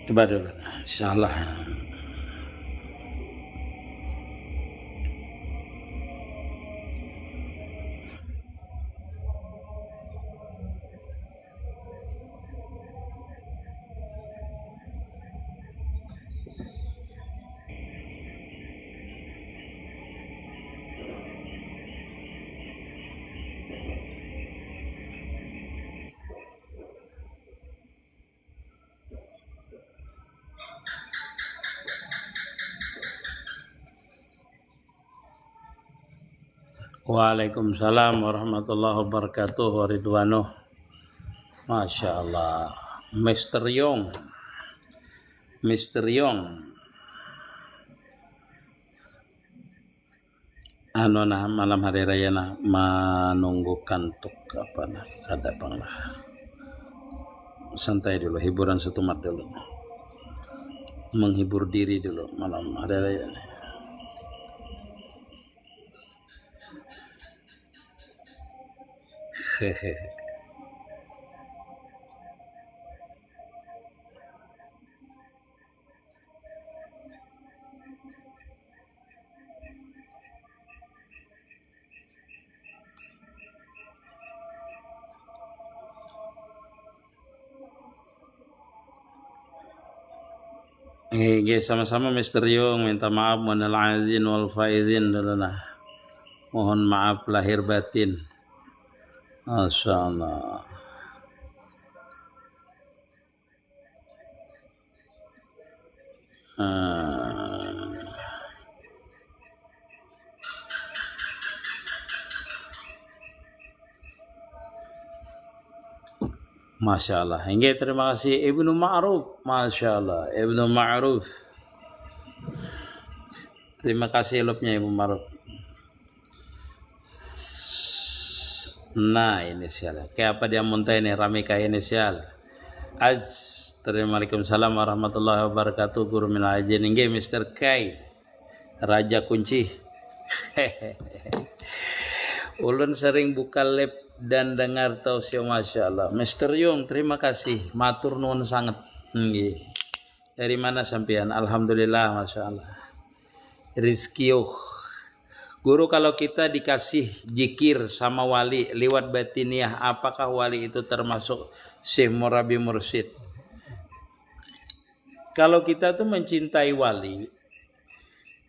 Coba dulu. Insyaallah. Waalaikumsalam warahmatullahi wabarakatuh waridwanuh. Masya Allah. Mr. Yong. Malam hari raya menunggu kantuk apa nah ada bang lah. Santai dulu, hiburan setumat dulu. Menghibur diri dulu malam hari raya. Hehehe. Sama-sama Mr. Yung, minta maaf minal aidin wal faizin dulu nah. Mohon maaf lahir batin. Masya Allah. Masya Allah. Hingga terima kasih Ibnu Ma'ruf. Masya Allah. Ibnu Ma'ruf. Terima kasih elopnya Ibnu Ma'ruf. Nah inisial. Kayak apa dia muntah ini? Ramika inisial. Waalaikumsalam warahmatullahi wabarakatuh. Guru minal aidin. Hingga Mr. Kai. Raja kunci. Ulun sering buka lab dan dengar tausiah Masya Allah. Mr. Yung terima kasih. Matur nuwun sangat. Dari mana sampean? Alhamdulillah Masya Allah. Rizkiyuh. Guru kalau kita dikasih zikir sama wali lewat batiniah, apakah wali itu termasuk Syekh Murabi Mursyid? Kalau kita tuh mencintai wali,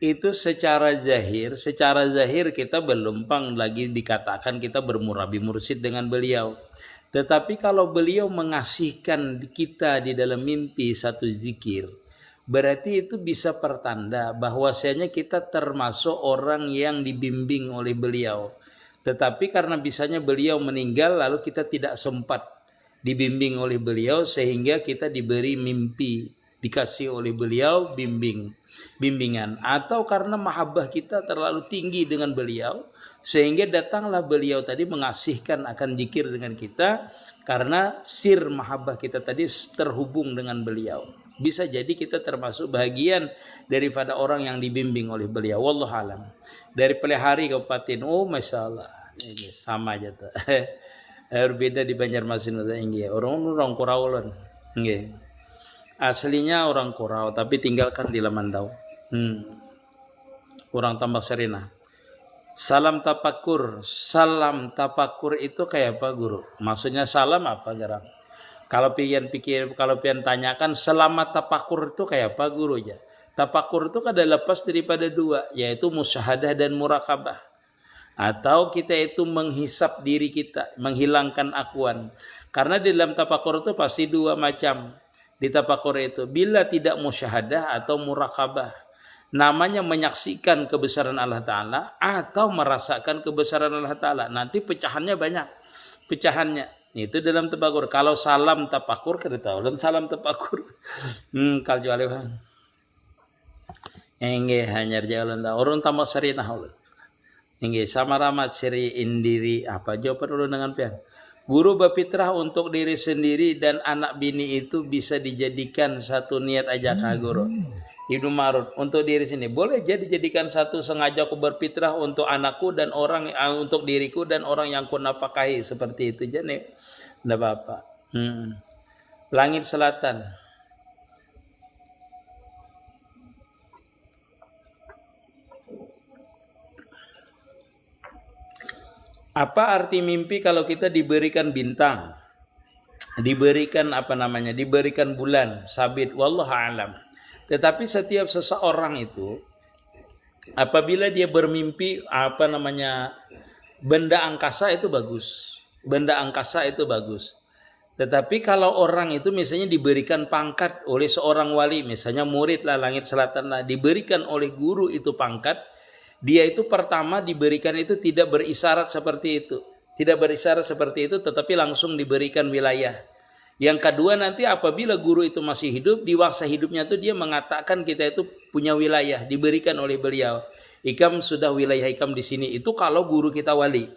itu secara zahir kita belum lagi dikatakan kita bermurabi mursyid dengan beliau. Tetapi kalau beliau mengasihkan kita di dalam mimpi satu zikir, berarti itu bisa pertanda bahwasanya kita termasuk orang yang dibimbing oleh beliau. Tetapi karena bisanya beliau meninggal lalu kita tidak sempat dibimbing oleh beliau sehingga kita diberi mimpi, dikasih oleh beliau bimbingan, atau karena mahabbah kita terlalu tinggi dengan beliau sehingga datanglah beliau tadi mengasihkan akan zikir dengan kita karena sir mahabbah kita tadi terhubung dengan beliau. Bisa jadi kita termasuk bagian daripada orang yang dibimbing oleh beliau. Wallahu alam. Dari Pelihari Kabupaten, Masya Allah, ini sama aja tuh. Berbeda di Banjarmasin orang Kuraulon. Aslinya orang Kurau tapi tinggalkan di Lamandau. Orang Tambak Serena. Salam tapakur itu kayak apa guru? Maksudnya salam apa garang? Kalau pian tanyakan selamat tapakur itu kayak apa guru ya? Tapakur itu kada lepas daripada dua, yaitu musyahadah dan murakabah. Atau kita itu menghisap diri kita, menghilangkan akuan. Karena di dalam tapakur itu pasti dua macam. Di tapakur itu bila tidak musyahadah atau murakabah, namanya menyaksikan kebesaran Allah Ta'ala atau merasakan kebesaran Allah Ta'ala. Nanti pecahannya banyak. Itu dalam tapakur. Kalau salam tapakur kita tahu dan salam tapakur. Kalau alih hanya jalan orang Tambak Serena ulun. Sama ramat seri indiri apa jawaban ulun dengan pian. Guru berfitrah untuk diri sendiri dan anak bini itu bisa dijadikan satu niat aja kah guru? Ibnu Ma'ruf untuk diri sini boleh jadikan satu sengaja aku berfitrah untuk anakku dan orang untuk diriku dan orang yang ku nafkahi seperti itu jadi enggak apa-apa. Langit selatan Apa arti mimpi kalau kita diberikan bintang, diberikan diberikan bulan, sabit, wallahu alam. Tetapi setiap seseorang itu apabila dia bermimpi benda angkasa itu bagus. Benda angkasa itu bagus. Tetapi kalau orang itu misalnya diberikan pangkat oleh seorang wali, misalnya murid lah langit selatan lah, diberikan oleh guru itu pangkat, dia itu pertama diberikan itu tidak berisyarat seperti itu. Tidak berisyarat seperti itu tetapi langsung diberikan wilayah. Yang kedua nanti apabila guru itu masih hidup, di masa hidupnya itu dia mengatakan kita itu punya wilayah diberikan oleh beliau. Ikam sudah wilayah ikam di sini. Itu kalau guru kita wali.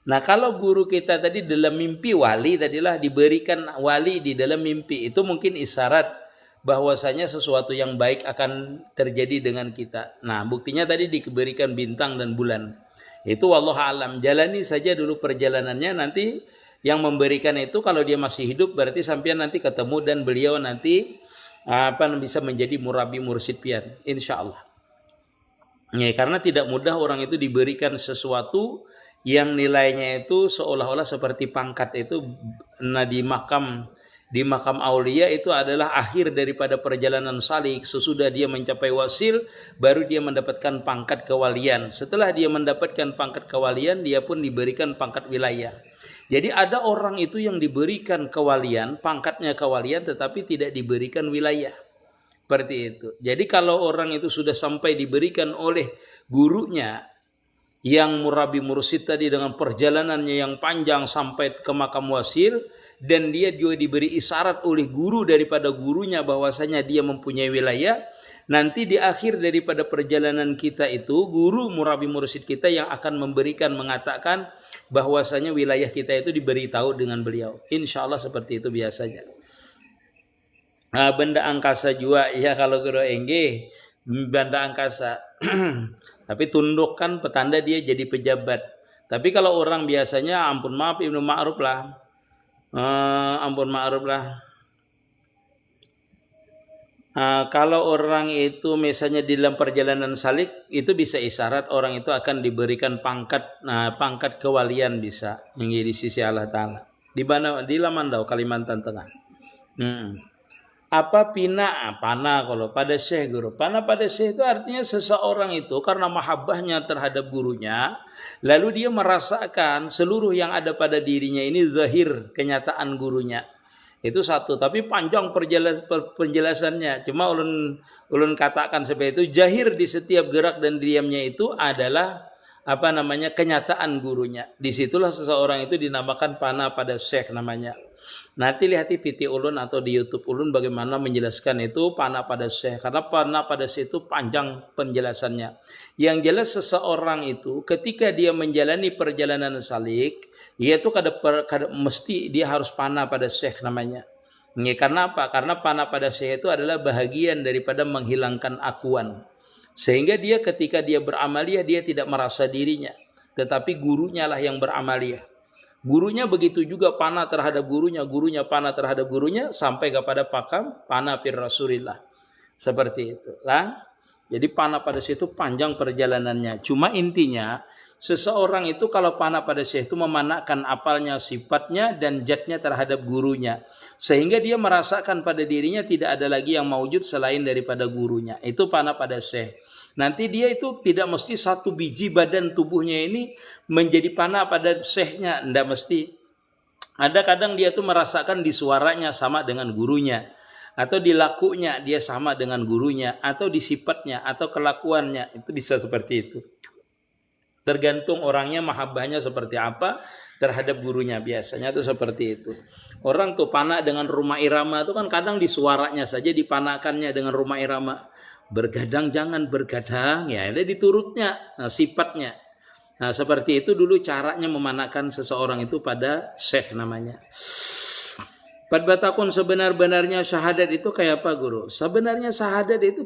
Nah kalau guru kita tadi dalam mimpi wali tadilah diberikan wali di dalam mimpi, itu mungkin isyarat bahwasanya sesuatu yang baik akan terjadi dengan kita. Nah buktinya tadi diberikan bintang dan bulan. Itu wallahu alam, jalani saja dulu perjalanannya, nanti yang memberikan itu kalau dia masih hidup berarti sampean nanti ketemu dan beliau nanti bisa menjadi murabi mursyid pian insyaallah. Ya, karena tidak mudah orang itu diberikan sesuatu yang nilainya itu seolah-olah seperti pangkat itu. Nah di makam aulia itu adalah akhir daripada perjalanan salik. Sesudah dia mencapai wasil baru dia mendapatkan pangkat kewalian. Setelah dia mendapatkan pangkat kewalian dia pun diberikan pangkat wilayah. Jadi ada orang itu yang diberikan kewalian, pangkatnya kewalian tetapi tidak diberikan wilayah. Seperti itu. Jadi kalau orang itu sudah sampai diberikan oleh gurunya yang murabi mursyid tadi dengan perjalanannya yang panjang sampai ke makam wasil, dan dia juga diberi isyarat oleh guru daripada gurunya bahwasanya dia mempunyai wilayah, nanti di akhir daripada perjalanan kita itu guru murabi mursyid kita yang akan mengatakan bahwasanya wilayah kita itu diberitahu dengan beliau. Insya Allah seperti itu biasanya. Nah, benda angkasa juga ya kalau guru engge benda angkasa. Tapi tunduk kan petanda dia jadi pejabat. Tapi kalau orang biasanya ampun maaf Ibnu Ma'ruf lah. Kalau orang itu misalnya di dalam perjalanan salik itu bisa isyarat orang itu akan diberikan pangkat pangkat kewalian bisa yang di sisi Allah Ta'ala. Di Lamandau Kalimantan Tengah. Apa pana kalau pada syekh guru. Pana pada syekh itu artinya seseorang itu karena mahabbahnya terhadap gurunya, lalu dia merasakan seluruh yang ada pada dirinya ini zahir kenyataan gurunya. Itu satu, tapi panjang penjelasannya. Cuma ulun katakan seperti itu, jahir di setiap gerak dan diamnya itu adalah kenyataan gurunya. Disitulah seseorang itu dinamakan pana pada syekh namanya. Nanti lihat di PT ulun atau di YouTube ulun bagaimana menjelaskan itu pana pada syekh. Karena pana pada syekh itu panjang penjelasannya. Yang jelas seseorang itu ketika dia menjalani perjalanan salik, yaitu mesti dia harus pana pada syekh namanya. Ini karena apa? Karena pana pada syekh itu adalah bahagian daripada menghilangkan akuan. Sehingga dia ketika dia beramaliyah dia tidak merasa dirinya, tetapi gurunya lah yang beramaliyah. Gurunya begitu juga panah terhadap gurunya, gurunya panah terhadap gurunya sampai kepada pakam panah fir Rasulillah. Seperti itu lah. Jadi panah pada situ panjang perjalanannya. Cuma intinya seseorang itu kalau panah pada syekh itu memanahkan apalnya sifatnya dan jatnya terhadap gurunya. Sehingga dia merasakan pada dirinya tidak ada lagi yang maujud selain daripada gurunya. Itu panah pada syekh. Nanti dia itu tidak mesti satu biji badan tubuhnya ini menjadi panah pada syekhnya. Tidak mesti. Ada kadang dia tuh merasakan di suaranya sama dengan gurunya. Atau di lakunya dia sama dengan gurunya. Atau di sifatnya atau kelakuannya. Itu bisa seperti itu. Tergantung orangnya mahabbahnya seperti apa terhadap gurunya. Biasanya tuh seperti itu. Orang tuh panah dengan rumah irama itu kan kadang di suaranya saja dipanahkannya dengan rumah irama. Bergadang jangan bergadang ya, itu diturutnya sifatnya. Nah seperti itu dulu caranya memanahkan seseorang itu pada syekh namanya. Padbatakun sebenar-benarnya syahadat itu kayak apa guru? Sebenarnya syahadat itu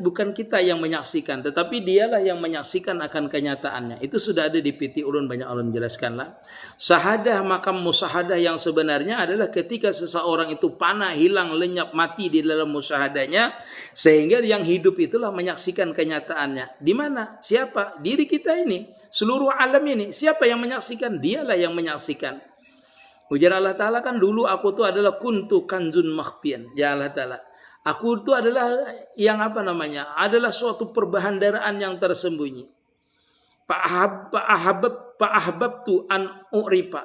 bukan kita yang menyaksikan, tetapi dialah yang menyaksikan akan kenyataannya. Itu sudah ada di piti ulun, banyak ulun jelaskanlah. Syahadah makam musyahadah yang sebenarnya adalah ketika seseorang itu panah, hilang, lenyap, mati di dalam musyahadahnya, sehingga yang hidup itulah menyaksikan kenyataannya. Di mana? Siapa? Diri kita ini, seluruh alam ini. Siapa yang menyaksikan? Dialah yang menyaksikan. Ujar Allah Ta'ala kan dulu aku tuh adalah kuntu kanzun makhfian. Ya Allah Ta'ala. Aku itu adalah yang adalah suatu perbahandaraan yang tersembunyi. Pak tu an u'rifa.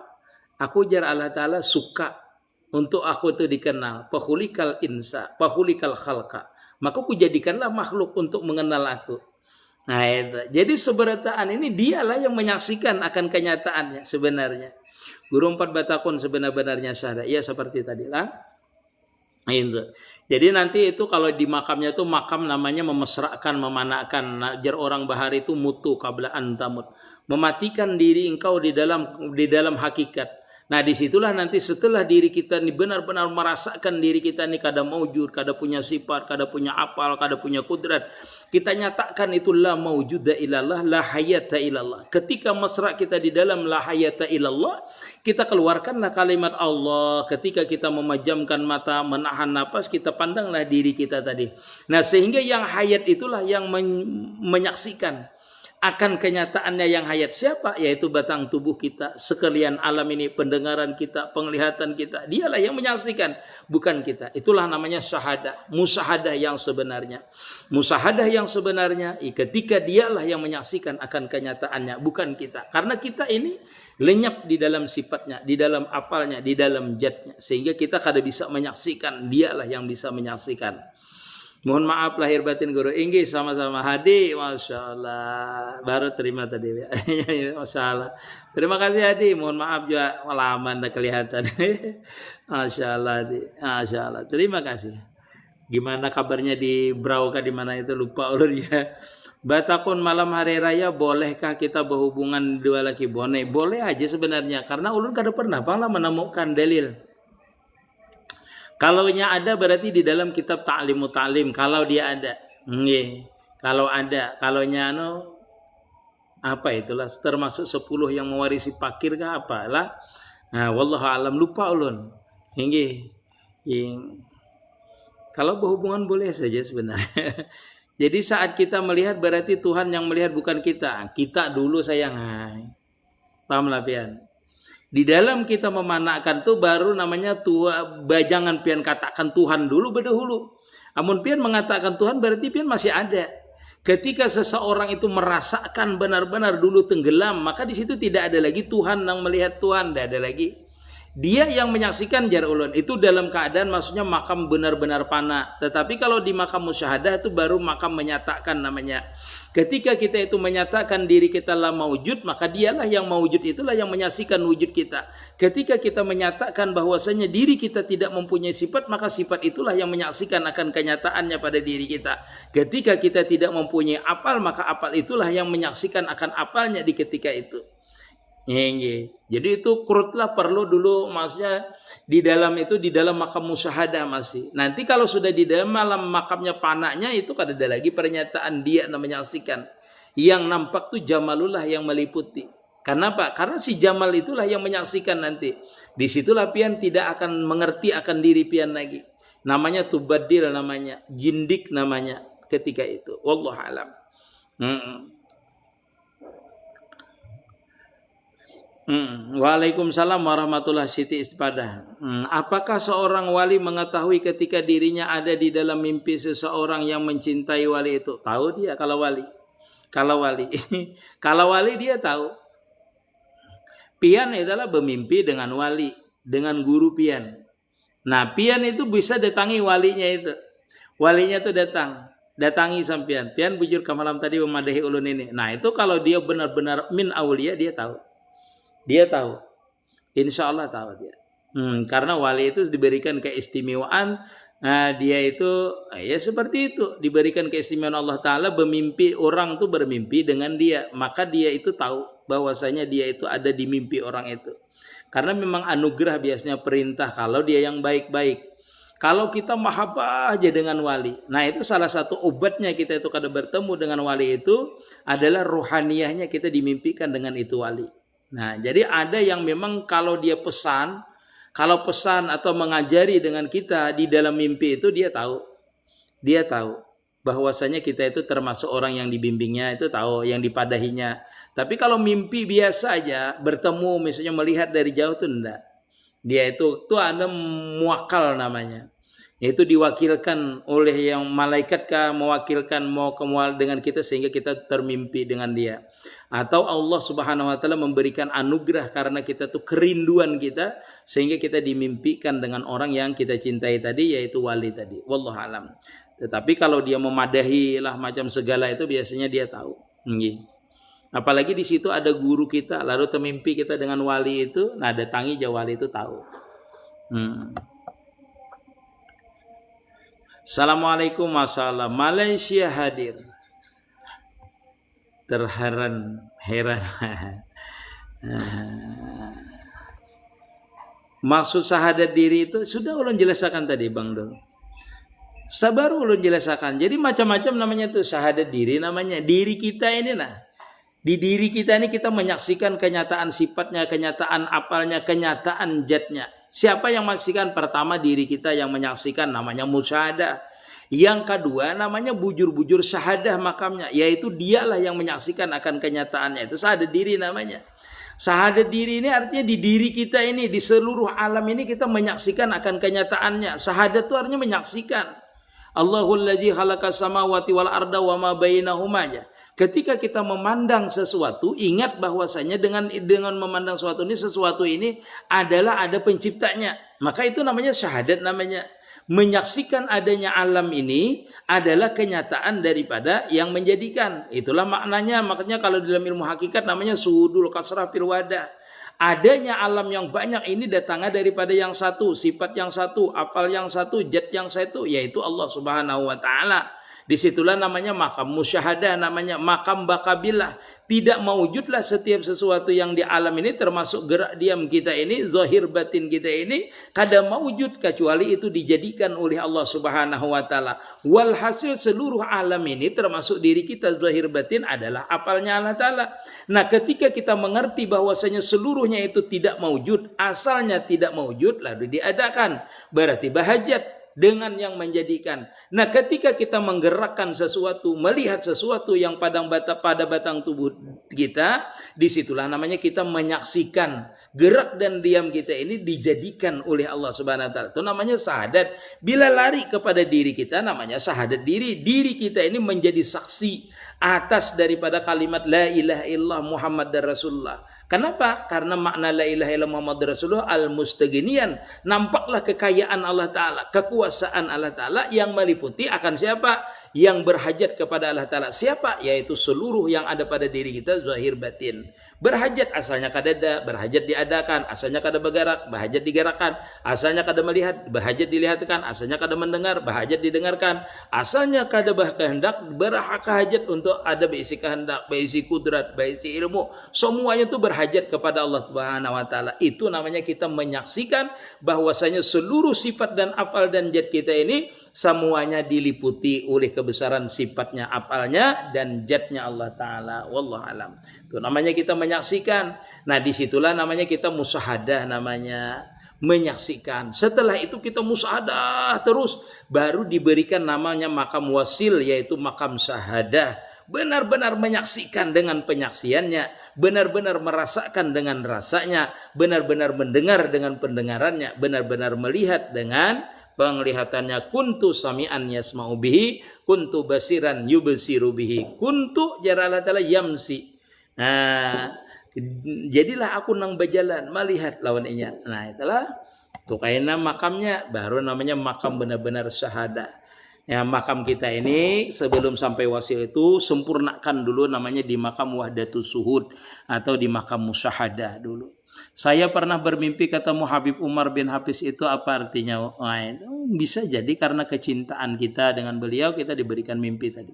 Aku ujar Allah Ta'ala suka untuk aku itu dikenal. Pahulikal insa, pahulikal khalqa. Maka aku jadikanlah makhluk untuk mengenal aku. Nah itu. Jadi seberataan ini dialah yang menyaksikan akan kenyataannya sebenarnya. Guru 4 batakun sebenar-benarnya syahadat. Ya seperti tadi lah. Itu. Jadi nanti itu kalau di makamnya itu makam namanya memesrakan, memanakkan. Najar orang bahari itu mutu qabla antamut. Mematikan diri engkau di dalam hakikat. Nah disitulah nanti setelah diri kita ini benar-benar merasakan diri kita ini kada maujud, kada punya sifat, kada punya apal, kada punya kudrat. Kita nyatakan itu la maujuda ilallah, la hayata ilallah. Ketika mesra kita di dalam la hayata ilallah, kita keluarkanlah kalimat Allah. Ketika kita memejamkan mata, menahan napas, kita pandanglah diri kita tadi. Nah sehingga yang hayat itulah yang menyaksikan akan kenyataannya yang hayat siapa? Yaitu batang tubuh kita, sekalian alam ini, pendengaran kita, penglihatan kita. Dialah yang menyaksikan, bukan kita. Itulah namanya syahadah, musahadah yang sebenarnya. Musahadah yang sebenarnya ketika dialah yang menyaksikan akan kenyataannya, bukan kita. Karena kita ini lenyap di dalam sifatnya, di dalam apalnya, di dalam zatnya. Sehingga kita kada bisa menyaksikan, dialah yang bisa menyaksikan. Mohon maaf lahir batin guru. Inggih sama-sama Hadi, Masya Allah. Baru terima tadi ya. Masya Allah. Terima kasih Hadi. Mohon maaf juga lama anda kelihatan. Masya Allah Hadi. Masya Allah. Terima kasih. Gimana kabarnya di Brauka di mana itu lupa ulun ya. Batakun malam hari raya bolehkah kita berhubungan dua laki bone? Boleh aja sebenarnya karena ulun kada pernah menemukan dalil. Kalaunya ada berarti di dalam kitab Ta'limu Ta'lim. Kalau dia ada. Kalau ada. Kalaunya apa itulah. Termasuk 10 yang mewarisi fakir kah apalah. Nah, wallahu alam lupa ulun. Kalau berhubungan boleh saja sebenarnya. Jadi saat kita melihat berarti Tuhan yang melihat bukan kita. Kita dulu sayang. Paham lah pian. Di dalam kita memanakkan tuh baru namanya jangan pian katakan Tuhan dulu berdahulu. Amun pian mengatakan Tuhan berarti pian masih ada. Ketika seseorang itu merasakan benar-benar dulu tenggelam, maka di situ tidak ada lagi Tuhan yang melihat Tuhan, tidak ada lagi. Dia yang menyaksikan jar ulun itu dalam keadaan maksudnya makam benar-benar panah. Tetapi kalau di makam musyahadah itu baru makam menyatakan namanya. Ketika kita itu menyatakan diri kita lah maujud, maka dialah yang maujud itulah yang menyaksikan wujud kita. Ketika kita menyatakan bahwasanya diri kita tidak mempunyai sifat, maka sifat itulah yang menyaksikan akan kenyataannya pada diri kita. Ketika kita tidak mempunyai apal, maka apal itulah yang menyaksikan akan apalnya di ketika itu. Jadi itu kurutlah perlu dulu maksudnya di dalam makam musyahadah masih. Nanti kalau sudah di dalam makamnya panahnya itu kada ada lagi pernyataan dia namanya menyaksikan. Yang nampak tuh jamalullah yang meliputi. Kenapa? Karena si jamal itulah yang menyaksikan nanti. Disitulah pian tidak akan mengerti akan diri pian lagi. Namanya tubadil namanya, jindik namanya ketika itu. Wallahu alam. Waalaikumsalam warahmatullahi Siti Istifadah. Apakah seorang wali mengetahui ketika dirinya ada di dalam mimpi seseorang yang mencintai wali itu? Tahu dia kalau wali. Kalau wali dia tahu. Pian adalah bermimpi dengan wali, dengan guru pian. Nah, pian itu bisa datangi walinya itu. Walinya itu datangi sampian. Pian bujur ke malam tadi memadahi ulun ini. Nah, itu kalau dia benar-benar min aulia dia tahu. Dia tahu, insya Allah tahu dia. Karena wali itu diberikan keistimewaan. Dia itu ya seperti itu diberikan keistimewaan Allah Taala bermimpi orang tuh bermimpi dengan dia, maka dia itu tahu bahwasanya dia itu ada di mimpi orang itu. Karena memang anugerah biasanya perintah kalau dia yang baik-baik. Kalau kita mahabbah aja dengan wali. Nah itu salah satu obatnya kita itu kada bertemu dengan wali itu adalah rohaniyahnya kita dimimpikan dengan itu wali. Nah jadi ada yang memang kalau dia pesan, kalau pesan atau mengajari dengan kita di dalam mimpi itu dia tahu bahwasanya kita itu termasuk orang yang dibimbingnya, itu tahu yang dipadahinya. Tapi kalau mimpi biasa aja bertemu misalnya melihat dari jauh itu enggak. Dia itu ada muwakal namanya. Yaitu diwakilkan oleh yang malaikat kah mewakilkan mau kemual dengan kita sehingga kita termimpi dengan dia. Atau Allah Subhanahu wa taala memberikan anugerah karena kita tuh kerinduan kita sehingga kita dimimpikan dengan orang yang kita cintai tadi yaitu wali tadi. Wallahu alam. Tetapi kalau dia memadahi lah macam segala itu biasanya dia tahu. Apalagi di situ ada guru kita, lalu termimpi kita dengan wali itu, nah datangi jauh wali itu tahu. Assalamualaikum masalah Malaysia hadir. Heran. Maksud syahadat diri itu sudah ulun jelaskan tadi Bang Dong. Sabar ulun jelaskan. Jadi macam-macam namanya tuh syahadat diri, namanya diri kita ini nah. Di diri kita ini kita menyaksikan kenyataan sifatnya, kenyataan apalnya, kenyataan zatnya. Siapa yang menyaksikan? Pertama diri kita yang menyaksikan namanya musyahadah. Yang kedua namanya bujur-bujur syahadah makamnya. Yaitu dialah yang menyaksikan akan kenyataannya. Itu syahadat diri namanya. Syahadat diri ini artinya di diri kita ini, di seluruh alam ini kita menyaksikan akan kenyataannya. Syahadat itu artinya menyaksikan. Allahul ladzi khalaqas samawati wal arda wa ma bainahuma. Ketika kita memandang sesuatu, ingat bahwasanya dengan memandang sesuatu ini adalah ada penciptanya. Maka itu namanya syahadat namanya. Menyaksikan adanya alam ini adalah kenyataan daripada yang menjadikan. Itulah maknanya. Makanya kalau dalam ilmu hakikat namanya suhudul kasrah fil wadah. Adanya alam yang banyak ini datangnya daripada yang satu, sifat yang satu, afal yang satu, zat yang satu, yaitu Allah Subhanahu wa taala. Disitulah namanya makam musyahadah, namanya makam bakabillah. Tidak mewujudlah setiap sesuatu yang di alam ini termasuk gerak diam kita ini, zahir batin kita ini kada mewujud kecuali itu dijadikan oleh Allah Subhanahu wa taala. Walhasil seluruh alam ini termasuk diri kita zahir batin adalah apalnya Allah taala. Nah, ketika kita mengerti bahwasanya seluruhnya itu tidak mewujud, asalnya tidak mewujud lalu diadakan, berarti bahajat dengan yang menjadikan. Nah, ketika kita menggerakkan sesuatu, melihat sesuatu yang pada batang tubuh kita, disitulah namanya kita menyaksikan gerak dan diam kita ini dijadikan oleh Allah Subhanahu wa taala. Itu namanya syahadat. Bila lari kepada diri kita namanya syahadat diri. Diri kita ini menjadi saksi atas daripada kalimat la ilaha illallah Muhammadar Rasulullah. Kenapa? Karena makna la ilaha illallah Muhammadur Rasulullah al-mustaghniyan. Nampaklah kekayaan Allah Ta'ala, kekuasaan Allah Ta'ala yang meliputi akan siapa? Yang berhajat kepada Allah Ta'ala. Siapa? Yaitu seluruh yang ada pada diri kita, zahir batin. Berhajat asalnya kadada, berhajat diadakan, asalnya kada bergerak, berhajat digerakkan, asalnya kada melihat, berhajat dilihatkan, asalnya kada mendengar, berhajat didengarkan, asalnya kada berkehendak, berhajat untuk ada berisi kehendak, berisi kudrat, berisi ilmu, semuanya itu berhajat kepada Allah Subhanahu wa taala. Itu namanya kita menyaksikan bahwasanya seluruh sifat dan afal dan zat kita ini semuanya diliputi oleh kebesaran sifatnya, afalnya dan zatnya Allah Ta'ala. Wallahu alam. Itu namanya kita menyaksikan. Nah, disitulah namanya kita musyahadah namanya. Menyaksikan. Setelah itu kita musyahadah terus. Baru diberikan namanya makam wasil, yaitu makam syahadah. Benar-benar menyaksikan dengan penyaksiannya. Benar-benar merasakan dengan rasanya. Benar-benar mendengar dengan pendengarannya. Benar-benar melihat dengan penglihatannya. Kuntu sami'an yasma'u bihi, kuntu basiran yubsiru bihi, kuntu jarala ta'ala yamsi. Nah, jadilah aku nang berjalan melihat lawannya. Nah, itulah tuh kayaknya makamnya baru namanya makam benar-benar syahadah. Ya, makam kita ini sebelum sampai wasil itu sempurnakan dulu namanya di makam wahdatus suhud atau di makam musyahadah dulu. Saya pernah bermimpi ketemu Habib Umar bin Hafiz, itu apa artinya? Nah, itu bisa jadi karena kecintaan kita dengan beliau kita diberikan mimpi tadi.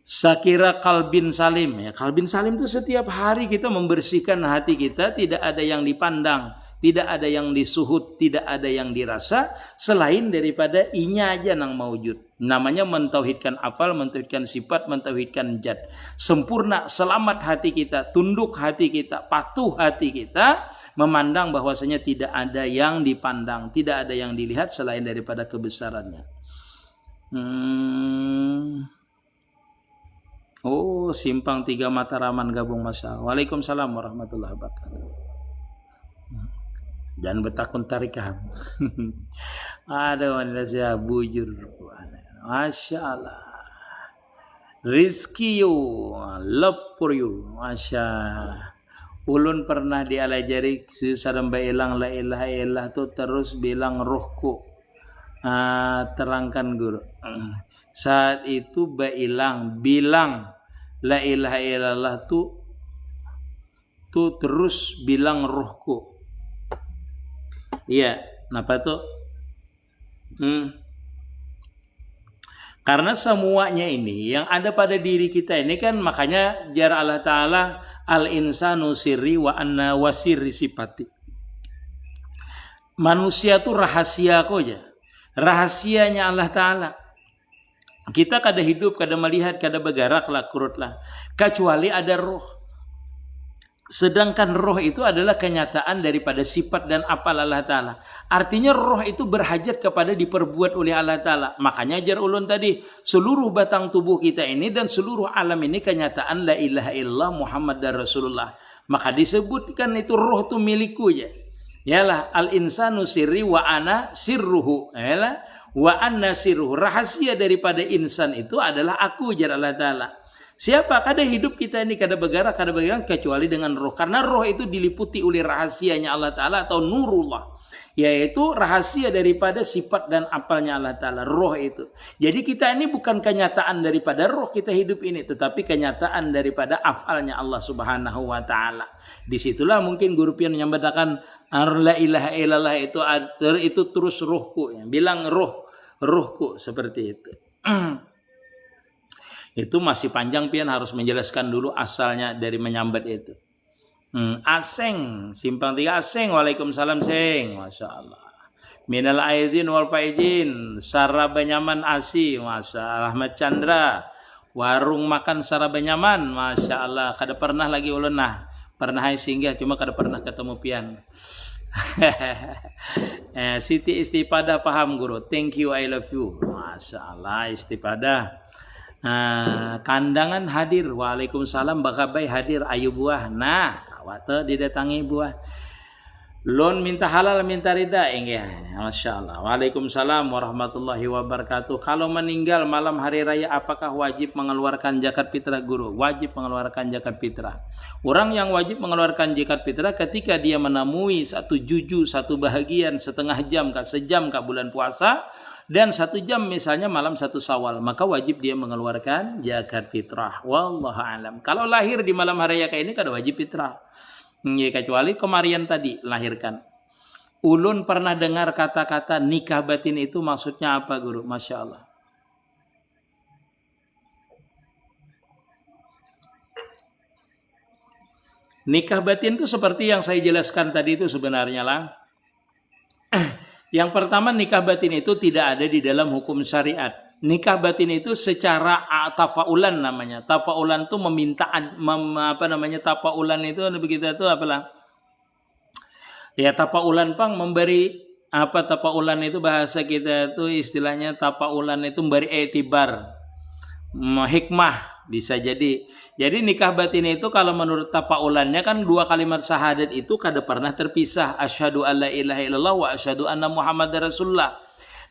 Sakira kalbin salim, ya kalbin salim itu setiap hari kita membersihkan hati kita, tidak ada yang dipandang, tidak ada yang disuhut, tidak ada yang dirasa selain daripada inya aja nang maujud. Namanya mentauhidkan afal, mentauhidkan sifat, mentauhidkan zat. Sempurna, selamat hati kita, tunduk hati kita, patuh hati kita, memandang bahwasanya tidak ada yang dipandang, tidak ada yang dilihat selain daripada kebesarannya. Oh, Simpang 3 Mataraman gabung masa. Waalaikumsalam warahmatullahi wabarakatuh. Dan betakun tarikah. Ada wanita saya bujur. Masya Allah. Rizki you, love for you. Masya. Ulun pernah dialajari sadam ilang la ilaha illallah tu terus bilang rohku. Terangkan guru. Saat itu bilang la ilaha illallah tu terus bilang rohku. Iya, kenapa tuh? Karena semuanya ini yang ada pada diri kita ini kan, makanya jar Allah Ta'ala al-insanu sirri wa anna wasirri sifati. Manusia tuh rahasia aja. Rahasianya Allah Ta'ala. Kita kada hidup, kada melihat, kada bergerak lah, kurut lah. Kecuali ada roh. Sedangkan roh itu adalah kenyataan daripada sifat dan apal Allah Ta'ala. Artinya roh itu berhajat kepada diperbuat oleh Allah Ta'ala. Makanya ajar ulun tadi, seluruh batang tubuh kita ini dan seluruh alam ini kenyataan la ilaha illallah Muhammad dan Rasulullah. Maka disebutkan itu roh itu milikku ya. Yalah al-insanu sirri wa ana sirruhu. Yalah wa anna sirruhu. Rahasia daripada insan itu adalah aku, jar Allah Ta'ala. Siapa? Kada hidup kita ini kada bergerak, kada bergerak kecuali dengan roh. Karena roh itu diliputi oleh rahasianya Allah Ta'ala atau nurullah. Yaitu rahasia daripada sifat dan apalnya Allah Ta'ala. Roh itu. Jadi kita ini bukan kenyataan daripada roh kita hidup ini. Tetapi kenyataan daripada afalnya Allah Subhanahu wa Ta'ala. Disitulah mungkin guru pian menyambatakan la ilaha illallah itu terus rohku. Bilang rohku seperti itu. Itu masih panjang pian, harus menjelaskan dulu asalnya dari menyambat itu. Aseng, Simpang 3 Aseng. Waalaikumsalam Seng. Masya Allah. Minal aidin wal faidin. Sarabanyaman Asi. Masya Allah. Ahmad Chandra. Warung makan Sarabanyaman. Masya Allah. Kada pernah lagi ulun nah. Pernah singgah cuma kada pernah ketemu pian. Siti Istipada paham guru. Thank you, I love you. Masya Allah. Istipada. Kandangan hadir. Waalaikumsalam. Bakabai hadir. Ayu buah. Nah, kawata didatangi buah. Lon minta halal minta rida. Masya Allah. Waalaikumsalam warahmatullahi wabarakatuh. Kalau meninggal malam hari raya, apakah wajib mengeluarkan zakat fitrah guru? Wajib mengeluarkan zakat fitrah. Orang yang wajib mengeluarkan zakat fitrah ketika dia menemui satu juju, satu bahagian setengah jam sejam bulan puasa, dan 1 jam misalnya malam 1 Syawal, maka wajib dia mengeluarkan zakat fitrah. Wallahu alam. Kalau lahir di malam hari raya kayak ini kada wajib fitrah. Kecuali kemarian tadi lahirkan. Ulun pernah dengar kata-kata nikah batin itu maksudnya apa guru? Masya Allah. Nikah batin itu seperti yang saya jelaskan tadi itu sebenarnya lah. Yang pertama, nikah batin itu tidak ada di dalam hukum syariat. Nikah batin itu secara tafaulan namanya. Tafaulan itu meminta tafaulan itu begitu itu apalah. Ya tafaulan pang memberi tafaulan itu bahasa kita itu istilahnya tafaulan itu memberi etibar. Hikmah bisa jadi. Jadi nikah batin itu kalau menurut tafaulannya kan 2 kalimat syahadat itu kada pernah terpisah. Asyhadu alla ilaha illallah wa asyhadu anna Muhammadar Rasulullah.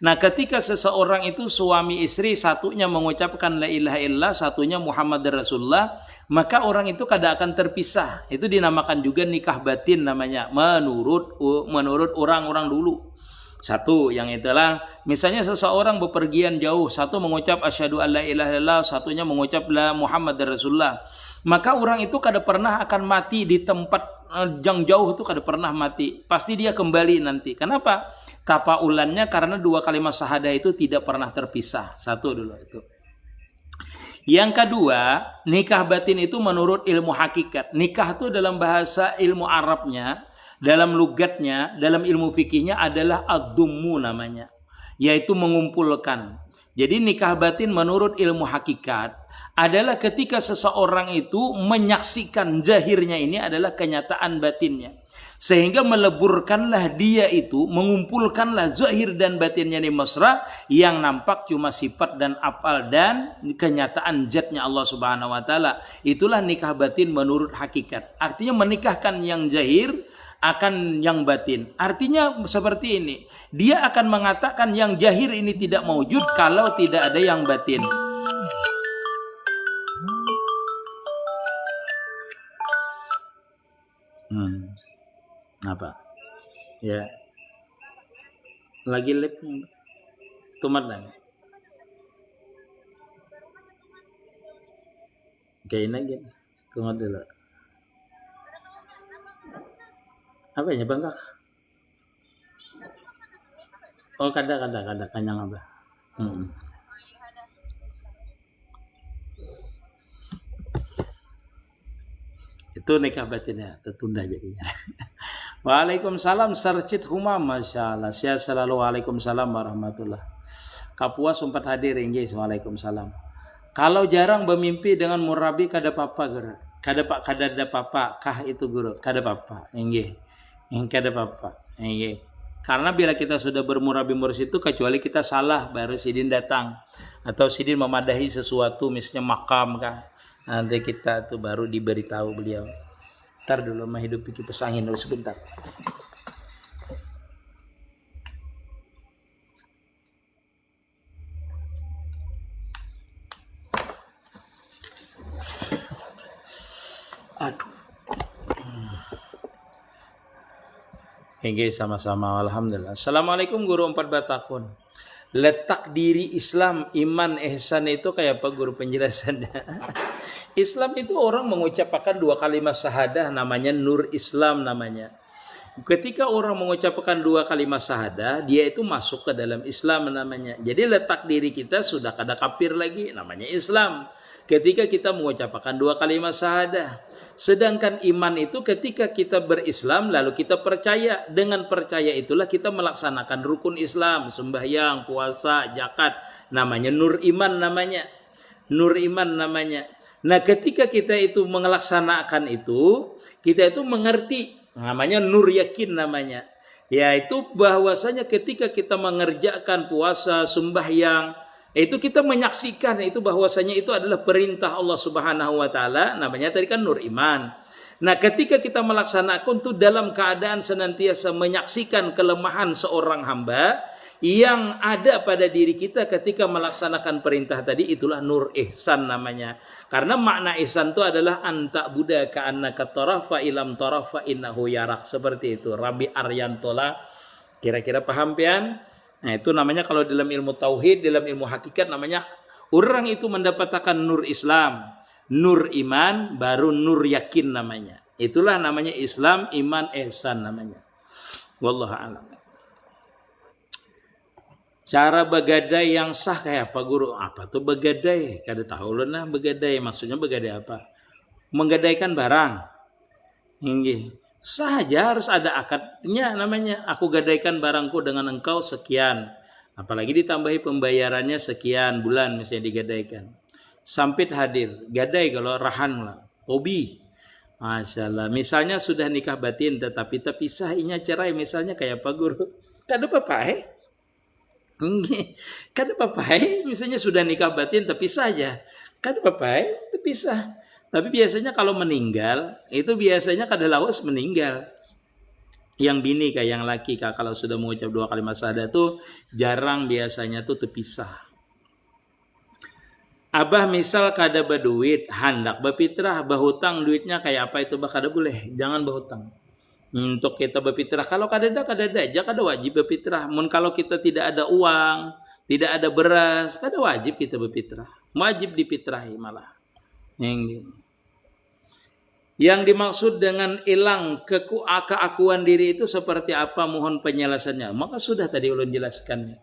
Nah, ketika seseorang itu suami istri, satunya mengucapkan la ilaha illallah, satunya Muhammadar Rasulullah, maka orang itu kada akan terpisah. Itu dinamakan juga nikah batin namanya menurut orang-orang dulu. Satu yang itulah, misalnya seseorang bepergian jauh, satu mengucap asyhadu alla ilaha illallah, satunya mengucap la Muhammadar Rasulullah. Maka orang itu kada pernah akan mati di tempat yang jauh, itu kada pernah mati. Pasti dia kembali nanti. Kenapa? Tafaulannya karena 2 kalimat syahadah itu tidak pernah terpisah. Satu dulu itu. Yang kedua, nikah batin itu menurut ilmu hakikat. Nikah itu dalam bahasa ilmu Arabnya, dalam lugatnya, dalam ilmu fikihnya adalah ad-dummu namanya, yaitu mengumpulkan. Jadi nikah batin menurut ilmu hakikat adalah ketika seseorang itu menyaksikan zahirnya ini adalah kenyataan batinnya. Sehingga meleburkanlah dia itu, mengumpulkanlah zahir dan batinnya di mesra, yang nampak cuma sifat dan afal dan kenyataan zatnya Allah Subhanahu wa taala. Itulah nikah batin menurut hakikat. Artinya menikahkan yang zahir akan yang batin. Artinya seperti ini. Dia akan mengatakan yang zahir ini tidak maujud kalau tidak ada yang batin. Apa? Ya. Lagi lip tumat lagi. Kayak ini tumat dulu. Apa ya bangkak? Oh kada kanyang apa? Itu nikah batinnya tertunda jadinya. Waalaikumsalam Sarcit Humam, Masya Allah. Saya selalu waalaikumsalam warahmatullah. Kapua sempat hadir inggih. Waalaikumsalam. Kalau jarang bermimpi dengan murabi kada apa-apa guru. Kada ada apa-apa kah itu guru? Kada apa-apa. Inggih. Kada apa-apa. Inggih. Karena bila kita sudah bermurabi mursyid itu kecuali kita salah baru sidin datang atau sidin memadahi sesuatu misalnya makam kah. Nanti kita tuh baru diberitahu beliau. Ntar dulu mah hidup pikir pesangin dulu sebentar. Aduh. Oke, sama-sama. Alhamdulillah. Assalamualaikum guru 4 Batakun. Letak diri Islam, iman, ihsan itu kayak apa guru penjelasannya? Islam itu orang mengucapkan 2 kalimat syahadah, namanya nur Islam namanya. Ketika orang mengucapkan 2 kalimat syahadah, dia itu masuk ke dalam Islam namanya. Jadi letak diri kita sudah kada kafir lagi, namanya Islam. Ketika kita mengucapkan 2 kalimat syahadah. Sedangkan iman itu ketika kita berislam lalu kita percaya. Dengan percaya itulah kita melaksanakan rukun Islam, sembahyang, puasa, zakat. Namanya nur iman namanya. Nur iman namanya. Nah, ketika kita itu melaksanakan itu, kita itu mengerti, namanya nur yakin namanya. Yaitu bahwasanya ketika kita mengerjakan puasa, sembahyang, itu kita menyaksikan itu bahwasanya itu adalah perintah Allah Subhanahu wa taala, namanya tadi kan nur iman. Nah, ketika kita melaksanakan itu dalam keadaan senantiasa menyaksikan kelemahan seorang hamba yang ada pada diri kita ketika melaksanakan perintah tadi, itulah nur ihsan namanya. Karena makna ihsan itu adalah anta buddha ka'annaka tarafa ilam tarafa innahu yarak. Seperti itu. Rabi Aryantola kira-kira paham pian? Nah, itu namanya kalau dalam ilmu tauhid, dalam ilmu hakikat namanya orang itu mendapatkan nur Islam, nur iman, baru nur yakin namanya. Itulah namanya Islam, iman, ihsan namanya. Wallahu a'lam. Cara begadai yang sah kayak apa guru? Apa tuh begadai? Kada tahu lu nah begadai. Maksudnya begadai apa? Menggadaikan barang. Inggih. Sah aja, harus ada akadnya namanya. Aku gadaikan barangku dengan engkau sekian. Apalagi ditambahi pembayarannya sekian bulan misalnya digadaikan. Sampit hadir. Gadai kalau rahan lah. Tobi. Masya Allah. Misalnya sudah nikah batin tetapi terpisah inya cerai. Misalnya kayak apa guru? Kada apa-apa kan apa-apa misalnya sudah nikah batin terpisah aja, kan apa-apa terpisah. Tapi biasanya kalau meninggal itu biasanya kada lawas meninggal, yang bini kayak yang laki kak, kalau sudah mengucap 2 kalimat syahadah tuh jarang biasanya tuh terpisah. Abah misal kada berduit hendak berfitrah, berhutang duitnya kayak apa itu bah kada boleh, jangan berhutang. Untuk kita berfitrah, kalau kada aja kada wajib berfitrah. Mun kalau kita tidak ada uang, tidak ada beras, kada wajib kita berfitrah. Wajib difitrahi malah. Yang dimaksud dengan hilang keakuan diri itu seperti apa, mohon penjelasannya. Maka sudah tadi ulun jelaskan.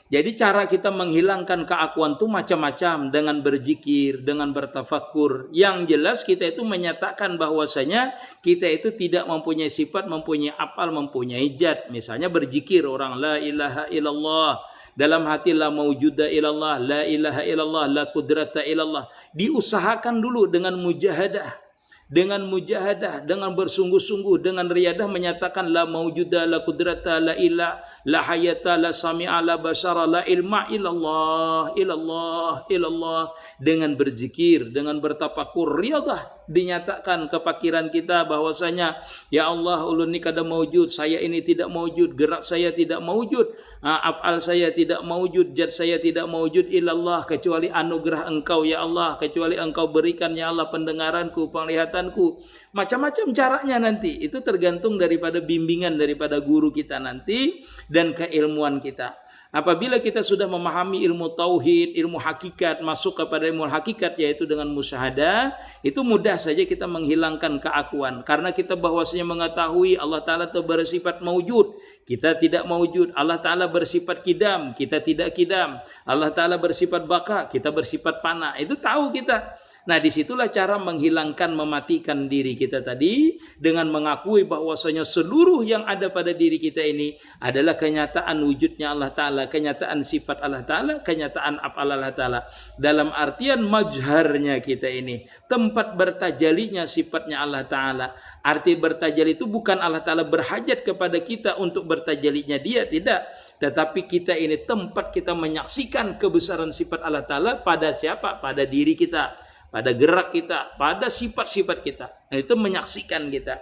Jadi cara kita menghilangkan keakuan itu macam-macam, dengan berzikir, dengan bertafakur. Yang jelas kita itu menyatakan bahwasanya kita itu tidak mempunyai sifat, mempunyai afal, mempunyai zat. Misalnya berzikir orang la ilaha illallah, dalam hati la maujuda ilallah, la ilaha illallah, la qudrata ilallah. Diusahakan dulu dengan mujahadah, dengan bersungguh-sungguh, dengan riadah menyatakan la maujuda, la qudrata, la ilah, la hayata, la sami'a, la basara, la ilma illallah, illallah. Dengan berzikir, dengan bertafakur, riadah, dinyatakan kepakiran kita bahwasanya ya Allah, ulun ni kada maujud, saya ini tidak maujud, gerak saya tidak maujud, afal saya tidak maujud, zat saya tidak maujud illallah, kecuali anugerah engkau ya Allah, kecuali engkau berikan ya Allah pendengaranku, penglihatanku. Macam-macam caranya nanti, itu tergantung daripada bimbingan daripada guru kita nanti dan keilmuan kita. Apabila kita sudah memahami ilmu tauhid, ilmu hakikat, masuk kepada ilmu hakikat yaitu dengan musyahadah, itu mudah saja kita menghilangkan keakuan. Karena kita bahwasanya mengetahui Allah Ta'ala itu bersifat maujud, kita tidak maujud. Allah Ta'ala bersifat kidam, kita tidak kidam. Allah Ta'ala bersifat baka, kita bersifat fana. Itu tahu kita. Nah, disitulah cara menghilangkan, mematikan diri kita tadi dengan mengakui bahwasanya seluruh yang ada pada diri kita ini adalah kenyataan wujudnya Allah Ta'ala, kenyataan sifat Allah Ta'ala, kenyataan af'al Allah Ta'ala. Dalam artian majharnya kita ini, tempat bertajalinya sifatnya Allah Ta'ala. Arti bertajali itu bukan Allah Ta'ala berhajat kepada kita untuk bertajalinya dia, tidak. Tetapi kita ini tempat kita menyaksikan kebesaran sifat Allah Ta'ala pada siapa? Pada diri kita, pada gerak kita, pada sifat-sifat kita. Nah, itu menyaksikan kita.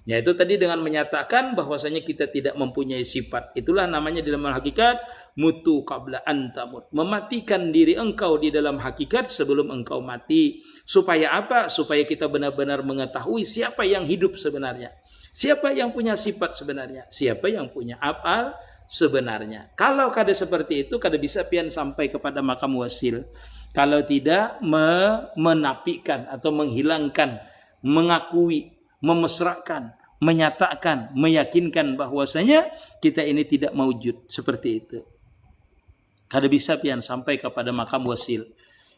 Yaitu tadi dengan menyatakan bahwasanya kita tidak mempunyai sifat. Itulah namanya di dalam hakikat mutu qabla antamut. Mematikan diri engkau di dalam hakikat sebelum engkau mati. Supaya apa? Supaya kita benar-benar mengetahui siapa yang hidup sebenarnya. Siapa yang punya sifat sebenarnya. Siapa yang punya afal sebenarnya. Kalau kada seperti itu, kada bisa pian sampai kepada makam wasil. Kalau tidak menafikan atau menghilangkan, mengakui, memesrakan, menyatakan, meyakinkan bahwasanya kita ini tidak maujud, seperti itu. Kada bisa pian sampai kepada makam wasil.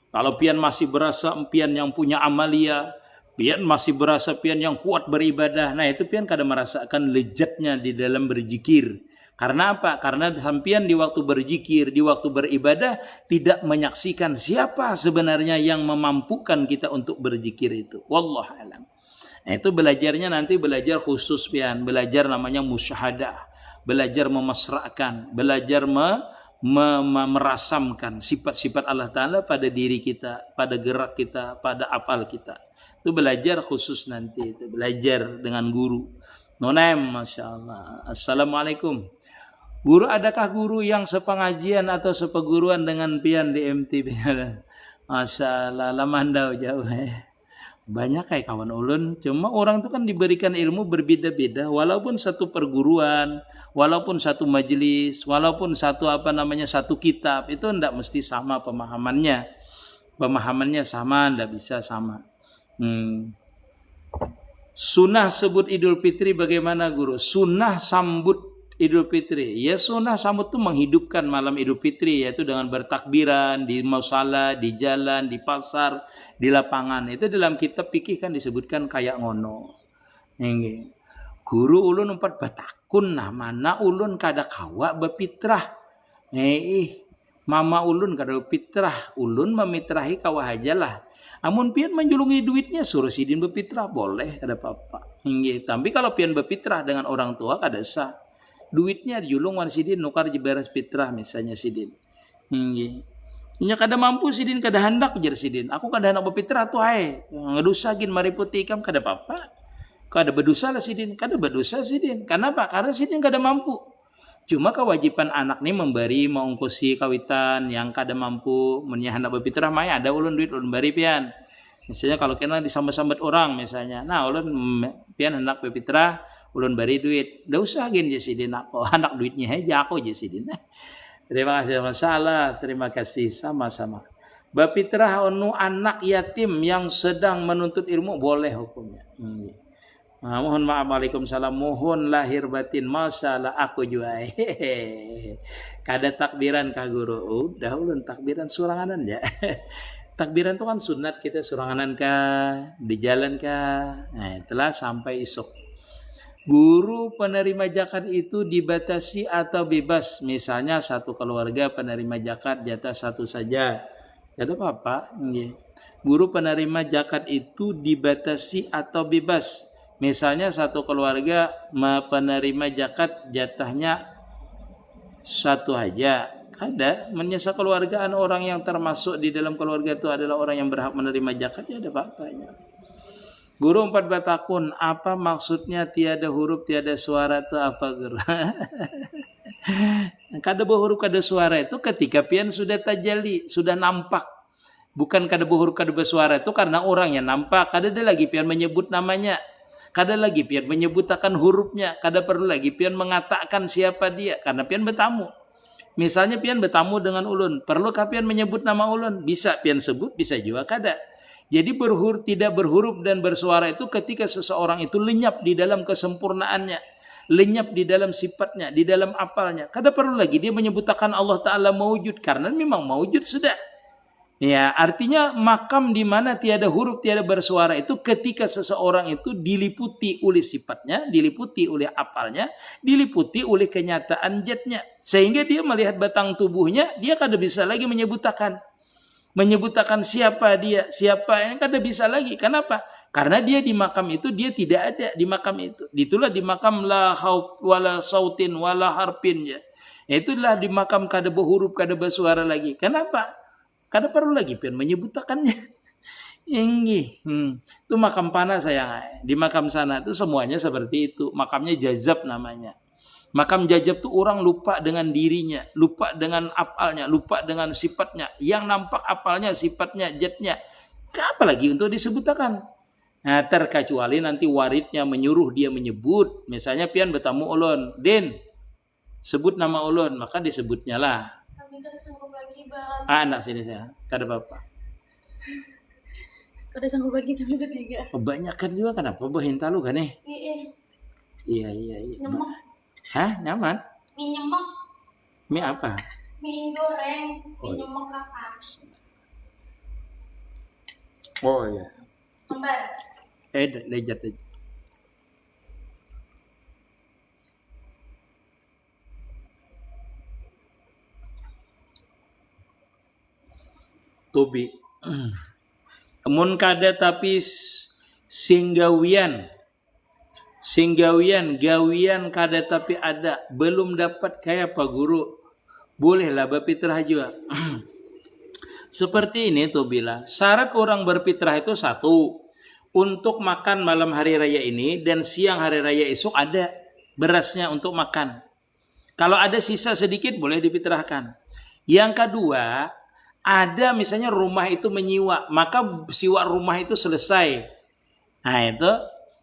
Kalau pian masih berasa pian yang punya amalia, pian masih berasa pian yang kuat beribadah, nah itu pian kada merasakan lezatnya di dalam berzikir. Karena apa? Karena sampian di waktu berzikir, di waktu beribadah tidak menyaksikan siapa sebenarnya yang memampukan kita untuk berzikir itu. Wallahu a'lam. Nah, itu belajarnya nanti belajar khusus pian, belajar namanya musyahadah, belajar memasrahkan, belajar merasamkan sifat-sifat Allah Ta'ala pada diri kita, pada gerak kita, pada afal kita. Itu belajar khusus nanti, itu belajar dengan guru. Nonem, Masya Allah. Assalamualaikum. Guru, adakah guru yang sepengajian atau sepeguruan dengan pian di MTB? Masya Allah, lamandau jauh. Banyak kayak kawan ulun. Cuma orang itu kan diberikan ilmu berbeda-beda. Walaupun satu perguruan, walaupun satu majelis, walaupun satu satu kitab, itu tidak mesti sama pemahamannya. Pemahamannya sama, tidak bisa sama. Sunnah sebut Idul Fitri bagaimana guru? Sunnah sambut Idul Fitri. Ya, sunnah sambut itu menghidupkan malam Idul Fitri, yaitu dengan bertakbiran di musala, di jalan, di pasar, di lapangan. Itu dalam kitab fikih kan disebutkan kayak ngono. Ini guru ulun empat batakun, nah mana ulun kada kawa bepitrah. Mama ulun kada bepitrah, ulun memitrahi kawa ajalah. Amun pian menjulungi duitnya suruh sidin bepitrah boleh, ada apa-apa. Tapi kalau pian bepitrah dengan orang tua kada sah. Duitnya dijulung wan sidin nukar jeberes fitrah misalnya sidin. Nya kada mampu sidin, kada hendak jar sidin. Aku kada hendak bepitrah tuh ae. Ngedosa gin mariputi ikam kada apa-apa. Kada berdosa lah sidin, kada berdosa sidin. Kenapa? Karena sidin kada mampu. Cuma kewajiban anak nih memberi mengungkusi kawitan yang kada mampu, mennya hendak bepitrah mah ada ulun duit ulun bari pian. Misalnya kalau kena disambat-sambat orang misalnya. Nah, ulun pian hendak bepitrah, ulun bari duit. Dah usah gin je sidin aku. Anak duitnya aja aku je sidin. Terima kasih masalah, terima kasih sama-sama. Bapitrah onu anak yatim yang sedang menuntut ilmu boleh hukumnya. Mohon maaf, waalaikumsalam. Mohon lahir batin, masalah aku juga. Kada takbiran kah guru? Udah ulun takbiran suranganan ya. Takbiran itu kan sunat, kita suranganan kah, di jalan kah. Nah, telah sampai esok. Guru penerima zakat itu dibatasi atau bebas. Misalnya satu keluarga penerima zakat jatah satu saja. Ada apa-apa? Guru penerima zakat itu dibatasi atau bebas. Misalnya satu keluarga penerima zakat jatahnya satu aja. Ada menyesa keluargaan orang yang termasuk di dalam keluarga itu adalah orang yang berhak menerima zakat, ya ada apa-apanya. Guru 14 tahun, apa maksudnya tiada huruf tiada suara itu apa guru? Kada huruf kada suara itu ketika pian sudah tajali, sudah nampak. Bukan kada huruf kada bersuara itu karena orangnya nampak. Kada ada lagi pian menyebut namanya. Kada lagi pian menyebutkan hurufnya. Kada perlu lagi pian mengatakan siapa dia. Karena pian bertamu. Misalnya pian bertamu dengan ulun. Perlukah pian menyebut nama ulun? Bisa pian sebut, bisa juga kada. Jadi tidak berhuruf dan bersuara itu ketika seseorang itu lenyap di dalam kesempurnaannya. Lenyap di dalam sifatnya, di dalam apalnya. Kada perlu lagi dia menyebutkan Allah Ta'ala maujud. Karena memang maujud sudah. Ya, artinya makam di mana tiada huruf, tiada bersuara itu ketika seseorang itu diliputi oleh sifatnya, diliputi oleh apalnya, diliputi oleh kenyataan zatnya. Sehingga dia melihat batang tubuhnya, dia kada bisa lagi menyebutkan siapa dia, siapa yang kada bisa lagi. Kenapa? Karena dia di makam itu, dia tidak ada di makam itu. Itulah di makam la haut wala sautin wala harpin ya. Itulah di makam kada berhuruf, kada bersuara lagi. Kenapa? Kada perlu lagi pian menyebutkannya. Ini, itu makam panas sayang. Di makam sana itu semuanya seperti itu. Makamnya jazab namanya. Makam jazab itu orang lupa dengan dirinya, lupa dengan apalnya, lupa dengan sifatnya. Yang nampak apalnya, sifatnya, zatnya. Apalagi untuk disebutkan. Nah, terkecuali nanti waridnya menyuruh dia menyebut. Misalnya pian bertamu ulun, Den, sebut nama ulun, maka disebutnya lah. Anak sini saya, kada apa-apa. Kada sanggup lagi kami bertiga. Kebanyakan juga kenapa bahinta lu kan Iya. Nyemek. Hah, nyaman? Mie nyemek. Mie apa? Mie goreng, mie nyemek kapan? Oh iya. Kembar. Lejat. Tobi. Mun kada tapi singgawian gawian kada tapi ada belum dapat kayak Pak Guru, bolehlah berfitrah juga. Seperti ini tuh bila syarat orang berfitrah itu satu, untuk makan malam hari raya ini dan siang hari raya esok ada berasnya untuk makan. Kalau ada sisa sedikit boleh difitrahkan. Yang kedua, ada misalnya rumah itu menyiwa, maka siwa rumah itu selesai. Nah itu.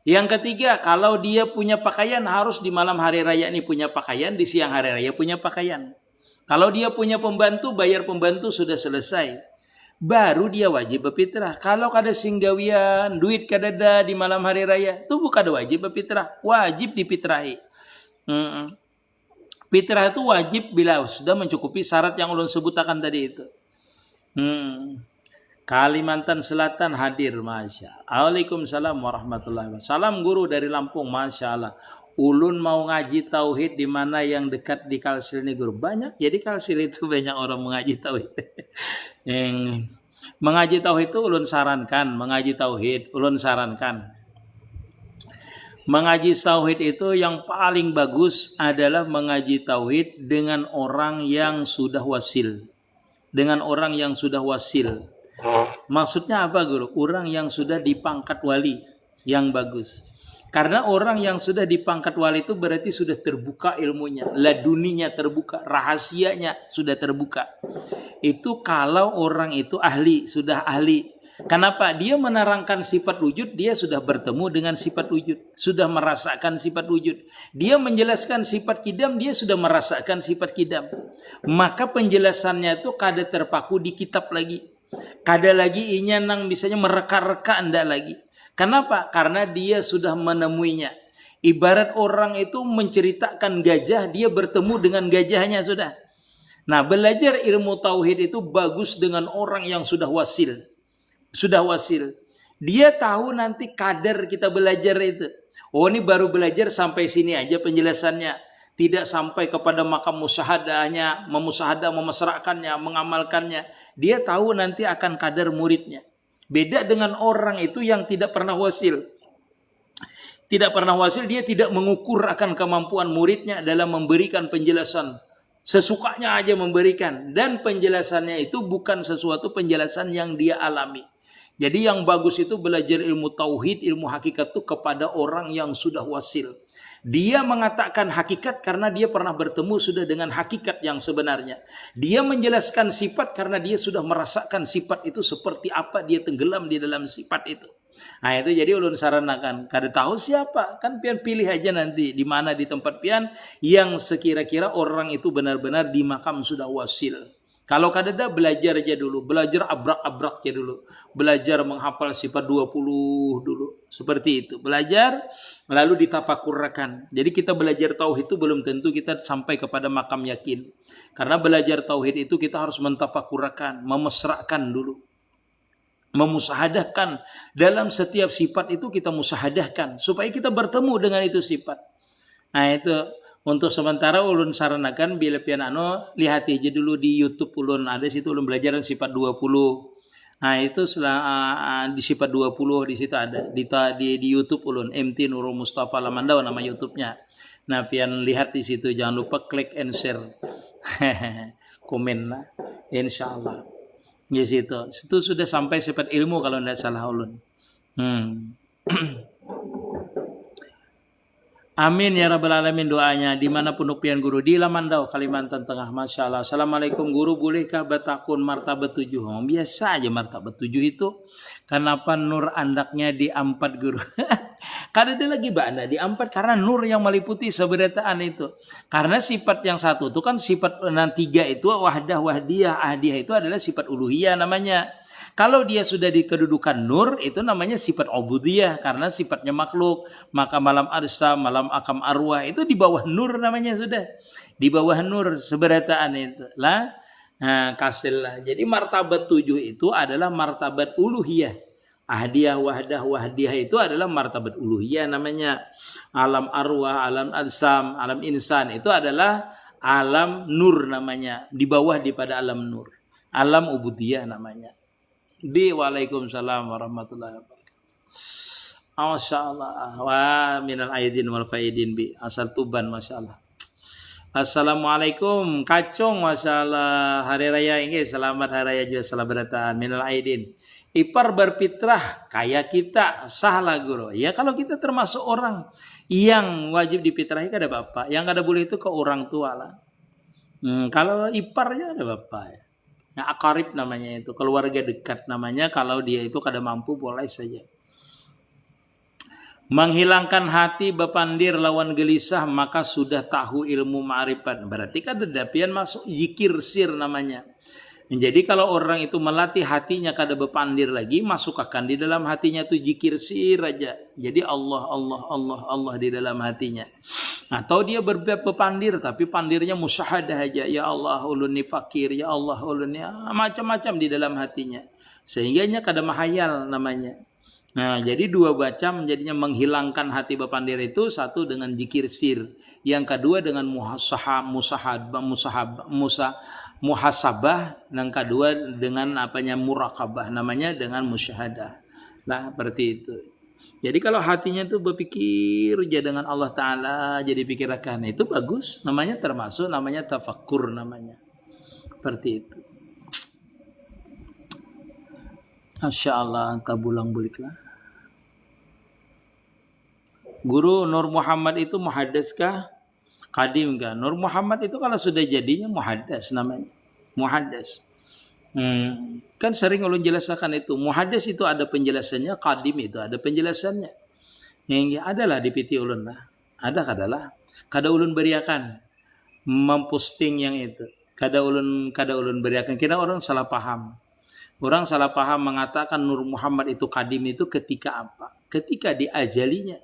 Yang ketiga, kalau dia punya pakaian harus di malam hari raya ini punya pakaian, di siang hari raya punya pakaian. Kalau dia punya pembantu, bayar pembantu sudah selesai. Baru dia wajib berfitrah. Kalau kada singgawian, duit kada ada di malam hari raya, itu bukan wajib berfitrah, wajib difitrahi. Fitrah itu wajib bila sudah mencukupi syarat yang ulun sebutkan tadi itu. Kalimantan Selatan hadir, Masya. Waalaikumsalam warahmatullahi wabarakatuh. Salam guru dari Lampung, Masya Allah. Ulun mau ngaji tauhid di mana yang dekat di Kalsil ini guru. Banyak, jadi Kalsil itu banyak orang mengaji tauhid. Mengaji tauhid itu ulun sarankan, mengaji tauhid ulun sarankan. Mengaji tauhid itu yang paling bagus adalah mengaji tauhid dengan orang yang sudah wasil. Dengan orang yang sudah wasil. Maksudnya apa guru? Orang yang sudah dipangkat wali yang bagus. Karena orang yang sudah dipangkat wali itu berarti sudah terbuka ilmunya, laduninya terbuka, rahasianya sudah terbuka. Itu kalau orang itu ahli, sudah ahli. Kenapa? Dia menerangkan sifat wujud, dia sudah bertemu dengan sifat wujud, sudah merasakan sifat wujud. Dia menjelaskan sifat kidam, dia sudah merasakan sifat kidam. Maka penjelasannya itu kada terpaku di kitab lagi. Kada lagi inya nang bisanya mereka-reka anda lagi. Kenapa? Karena dia sudah menemuinya. Ibarat orang itu menceritakan gajah, dia bertemu dengan gajahnya sudah. Nah, belajar ilmu tauhid itu bagus dengan orang yang sudah wasil. Sudah wasil. Dia tahu nanti kadar kita belajar itu. Oh, ini baru belajar sampai sini aja penjelasannya. Tidak sampai kepada makam musahadahnya, memusahadah, memasrahkannya, mengamalkannya. Dia tahu nanti akan kadar muridnya. Beda dengan orang itu yang tidak pernah wasil. Tidak pernah wasil, dia tidak mengukur akan kemampuan muridnya dalam memberikan penjelasan. Sesukanya aja memberikan. Dan penjelasannya itu bukan sesuatu penjelasan yang dia alami. Jadi yang bagus itu belajar ilmu tauhid, ilmu hakikat itu kepada orang yang sudah wasil. Dia mengatakan hakikat karena dia pernah bertemu sudah dengan hakikat yang sebenarnya. Dia menjelaskan sifat karena dia sudah merasakan sifat itu seperti apa, dia tenggelam di dalam sifat itu. Nah itu jadi ulun saranakan, kada tahu siapa, kan pian pilih aja nanti di mana di tempat pian yang sekira-kira orang itu benar-benar di makam sudah wasil. Kalau kadada belajar aja dulu, belajar abrak-abrak aja dulu. Belajar menghafal sifat 20 dulu. Seperti itu. Belajar lalu ditafakurkan. Jadi kita belajar tauhid itu belum tentu kita sampai kepada makam yakin. Karena belajar tauhid itu kita harus mentafakurkan, memesrakan dulu. Memusahadahkan. Dalam setiap sifat itu kita musahadahkan supaya kita bertemu dengan itu sifat. Nah itu untuk sementara ulun saranakan bila pian lihat aja dulu di YouTube ulun ada situ ulun belajar sifat 20. Nah itu di sifat 20 di situ ada di YouTube ulun MT Nurul Mustafa Lamandau nama YouTube-nya. Nah pian lihat di situ jangan lupa klik and share. Komen lah insyaallah. Di situ. Situ sudah sampai sifat ilmu kalau tidak salah ulun. Amin ya rabbal alamin doanya dimanapun pian guru di Lamandau Kalimantan Tengah. Masya Allah. Assalamualaikum guru, bolehkah batakun martabat 7? Oh, biasa aja martabat 7 itu. Kenapa nur andaknya di 4 guru? Karena dia lagi bana di 4 karena nur yang meliputi seberataan itu. Karena sifat yang satu itu kan sifat 3 itu wahdah wahdiyah ahdiyah itu adalah sifat uluhiyah namanya. Kalau dia sudah di kedudukan nur, itu namanya sifat ubudiyah karena sifatnya makhluk. Maka malam arsa, malam akam arwah itu di bawah nur namanya sudah. Di bawah nur seberataan itu. Lah, kasil lah. Jadi martabat 7 itu adalah martabat uluhiyah. Ahdiyah, wahdah, wahdiyah itu adalah martabat uluhiyah namanya. Alam arwah, alam arsam, alam insan itu adalah alam nur namanya. Di bawah daripada alam nur. Alam ubudiyah namanya. Waalaikumsalam warahmatullahi wabarakatuh. Masya Allah. Wa minal aidin wal faidin bi asal Tuban masya Allah. Assalamualaikum kacung masya Allah. Hari raya ini selamat hari raya juga selamat minal aidin. Ipar berfitrah kayak kita sahlah guru. Ya kalau kita termasuk orang yang wajib difitrahi kada bapak. Yang kada boleh itu ke orang tua lah. Kalau iparnya ada bapak ya. Akarib namanya itu, keluarga dekat namanya. Kalau dia itu kada mampu boleh saja. Menghilangkan hati bepandir lawan gelisah maka sudah tahu ilmu ma'rifat. Berarti kada dapian masuk zikir sir namanya. Jadi kalau orang itu melatih hatinya kada bepandir lagi, masuk akan di dalam hatinya itu zikir sir aja. Jadi Allah Allah Allah Allah di dalam hatinya. Atau dia berpandir tapi pandirnya musyahadah aja. Ya Allah ulun ni fakir, ya Allah ulun ni macam-macam di dalam hatinya. Sehingganya kada mahayal namanya. Nah, jadi 2 macam jadinya menghilangkan hati berpandir itu. Satu dengan zikir sir, yang kedua dengan muhasabah, yang kedua dengan murakabah namanya dengan musyahadah. Lah seperti itu. Jadi kalau hatinya tuh berpikir aja dengan Allah Ta'ala, jadi pikirkan itu bagus. Namanya termasuk, namanya tafakkur namanya. Seperti itu. Masya Allah, tabulang buliklah. Guru Nur Muhammad itu muhaddas kah? Kadim kah? Nur Muhammad itu kalau sudah jadinya muhaddas namanya. Muhaddas. Kan sering ulun jelaskan itu. Muhaddas itu ada penjelasannya, qadim itu ada penjelasannya. Yang adalah di piti ulun lah. Ada kadalah. Kada ulun beriakan memposting yang itu. Kada ulun beriakan. Kira orang salah paham. Orang salah paham mengatakan Nur Muhammad itu kadim itu ketika apa? Ketika diajalinya.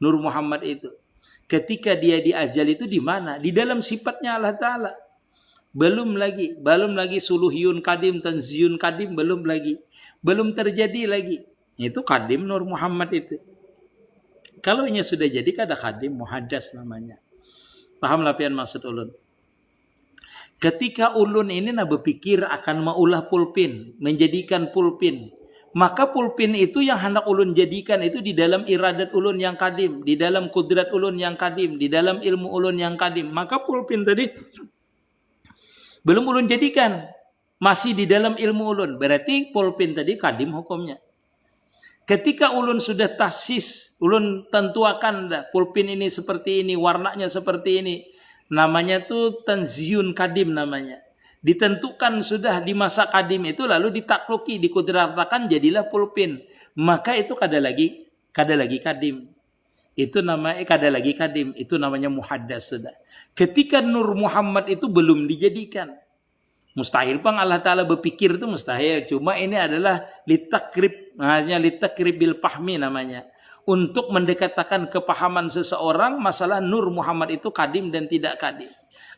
Nur Muhammad itu. Ketika dia diajali itu di mana? Di dalam sifatnya Allah Ta'ala. Belum lagi suluhiyun kadim, tanziyun kadim, belum lagi. Belum terjadi lagi. Itu kadim Nur Muhammad itu. Kalau ini sudah jadi kada kadim, muhaddas namanya. Paham lapian maksud ulun? Ketika ulun ini berpikir akan maulah pulpin, menjadikan pulpin, maka pulpin itu yang hendak ulun jadikan itu di dalam iradat ulun yang kadim, di dalam kudrat ulun yang kadim, di dalam ilmu ulun yang kadim. Maka pulpin tadi belum ulun jadikan, masih di dalam ilmu ulun. Berarti pulpin tadi kadim hukumnya. Ketika ulun sudah tasis, ulun tentuakan dah pulpin ini seperti ini, warnanya seperti ini. Namanya tuh tanziyun kadim namanya. Ditentukan sudah di masa kadim itu lalu ditakluki, dikudratakan jadilah pulpin. Maka itu kada lagi kadim. Itu namanya kada lagi kadim, itu namanya muhaddas sudah. Ketika Nur Muhammad itu belum dijadikan. Mustahil pang Allah Ta'ala berpikir itu mustahil. Cuma ini adalah litakrib, hanya litakrib bil fahmi namanya. Untuk mendekatkan kepahaman seseorang masalah Nur Muhammad itu kadim dan tidak kadim.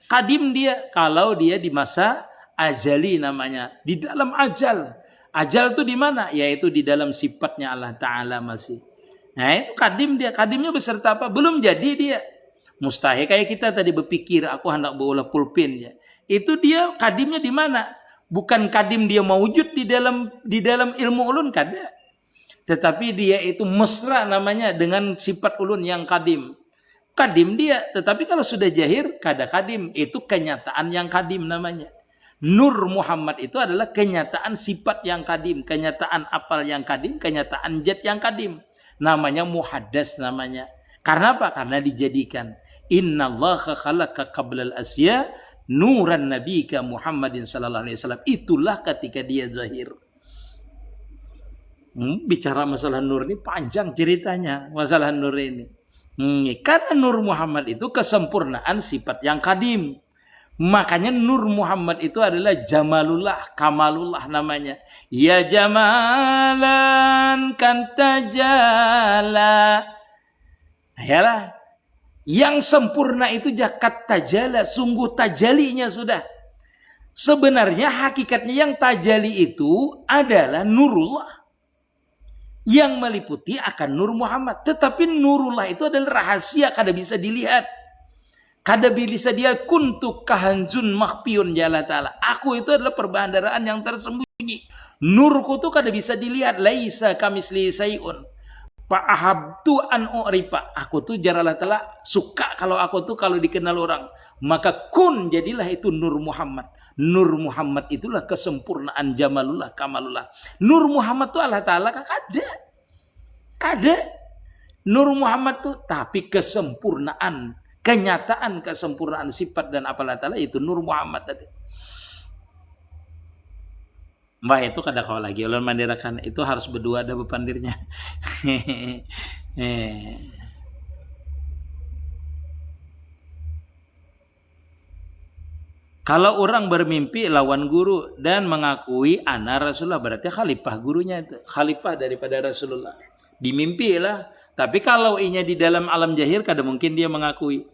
Kadim dia kalau dia di masa ajali namanya. Di dalam ajal. Ajal itu di mana? Yaitu di dalam sifatnya Allah Ta'ala masih. Nah itu kadim dia. Kadimnya beserta apa? Belum jadi dia. Mustahil kayak kita tadi berpikir aku hendak bawa pulpin ya. Itu dia kadimnya di mana? Bukan kadim dia mewujud di dalam ilmu ulun kada. Tetapi dia itu mesra namanya dengan sifat ulun yang kadim. Kadim dia, tetapi kalau sudah jahir kada kadim, itu kenyataan yang kadim namanya. Nur Muhammad itu adalah kenyataan sifat yang kadim, kenyataan apal yang kadim, kenyataan zat yang kadim. Namanya muhaddas namanya. Karena apa? Karena dijadikan. Innallaha khalaqa qablal asya nuran nabiyika Muhammadin sallallahu alaihi wasallam. Itulah ketika dia zahir. Bicara masalah nur ini panjang ceritanya. Masalah nur ini. Karena Nur Muhammad itu kesempurnaan sifat yang kadim. Makanya Nur Muhammad itu adalah Jamalullah, Kamalullah namanya. Ya Jamalan kan tajala. Ayalah. Yang sempurna itu jakat tajala. Sungguh tajalinya sudah. Sebenarnya hakikatnya yang tajali itu adalah Nurullah. Yang meliputi akan Nur Muhammad. Tetapi Nurullah itu adalah rahasia. Kada bisa dilihat. Kada bisa dia kuntuk kahanjun makhpiyun jalla ta'ala. Aku itu adalah perbandaraan yang tersembunyi. Nurku itu kada bisa dilihat. Laisa kamisli sayun. Fa'ahabtu an u'ripa. Aku tuh jaralah ta'ala suka kalau aku tuh kalau dikenal orang. Maka kun jadilah itu Nur Muhammad. Nur Muhammad itulah kesempurnaan Jamalullah, Kamalullah. Nur Muhammad itu Allah Ta'ala kada. Nur Muhammad itu tapi kesempurnaan, kenyataan kesempurnaan sifat dan apa Allah Ta'ala itu Nur Muhammad tadi. Mbah itu kada kau lagi ulun mandirakan itu harus berdua ada bepandirnya. Kalau orang bermimpi lawan guru dan mengakui ana Rasulullah berarti khalifah gurunya itu, khalifah daripada Rasulullah. Dimimpilah. Tapi kalau inya di dalam alam jahir kada mungkin dia mengakui.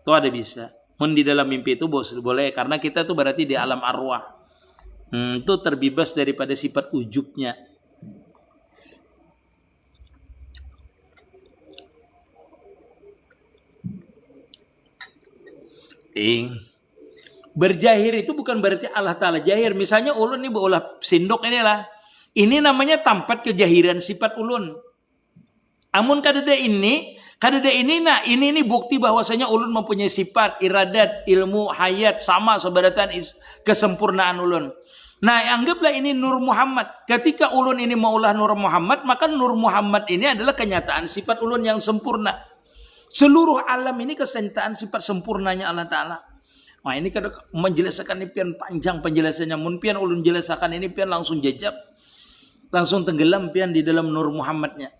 Itu ada bisa. Mun di dalam mimpi itu boleh karena kita tuh berarti di alam arwah. Itu terbebas daripada sifat ujubnya. Berjahir itu bukan berarti Allah Ta'ala jahir. Misalnya ulun nih berulah sindok inilah. Ini namanya tempat kejahiran sifat ulun. Amun kadada ini nah ini bukti bahwasanya ulun mempunyai sifat, iradat, ilmu, hayat sama seberatan kesempurnaan ulun. Nah, anggaplah ini Nur Muhammad. Ketika ulun ini maulah Nur Muhammad, maka Nur Muhammad ini adalah kenyataan sifat ulun yang sempurna. Seluruh alam ini kesentaan sifat sempurnanya Allah Ta'ala. Nah ini kada menjelaskan ini pian panjang penjelasannya. Mun pian ulun jelaskan ini pian langsung jajab. Langsung tenggelam pian di dalam Nur Muhammadnya.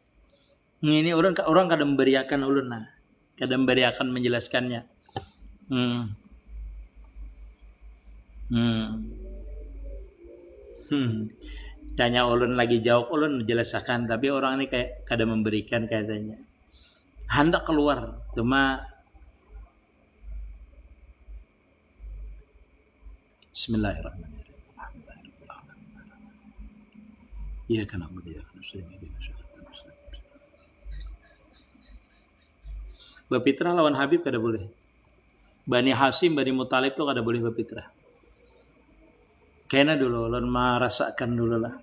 Ini orang kada memberiakan ulun nah. Kada memberiakan menjelaskannya. Tanya ulun lagi jawab, ulun jelaskan, tapi orang ini kayak kada memberikan katanya. Hendak keluar, cuma Bismillahirrahmanirrahim. Iya kan aku dia. Bapitra lawan Habib kada boleh. Bani Hasim, Bani Muthalib tuh kada boleh bapitra. Kayaknya dulu, ulun merasakan dulu lah.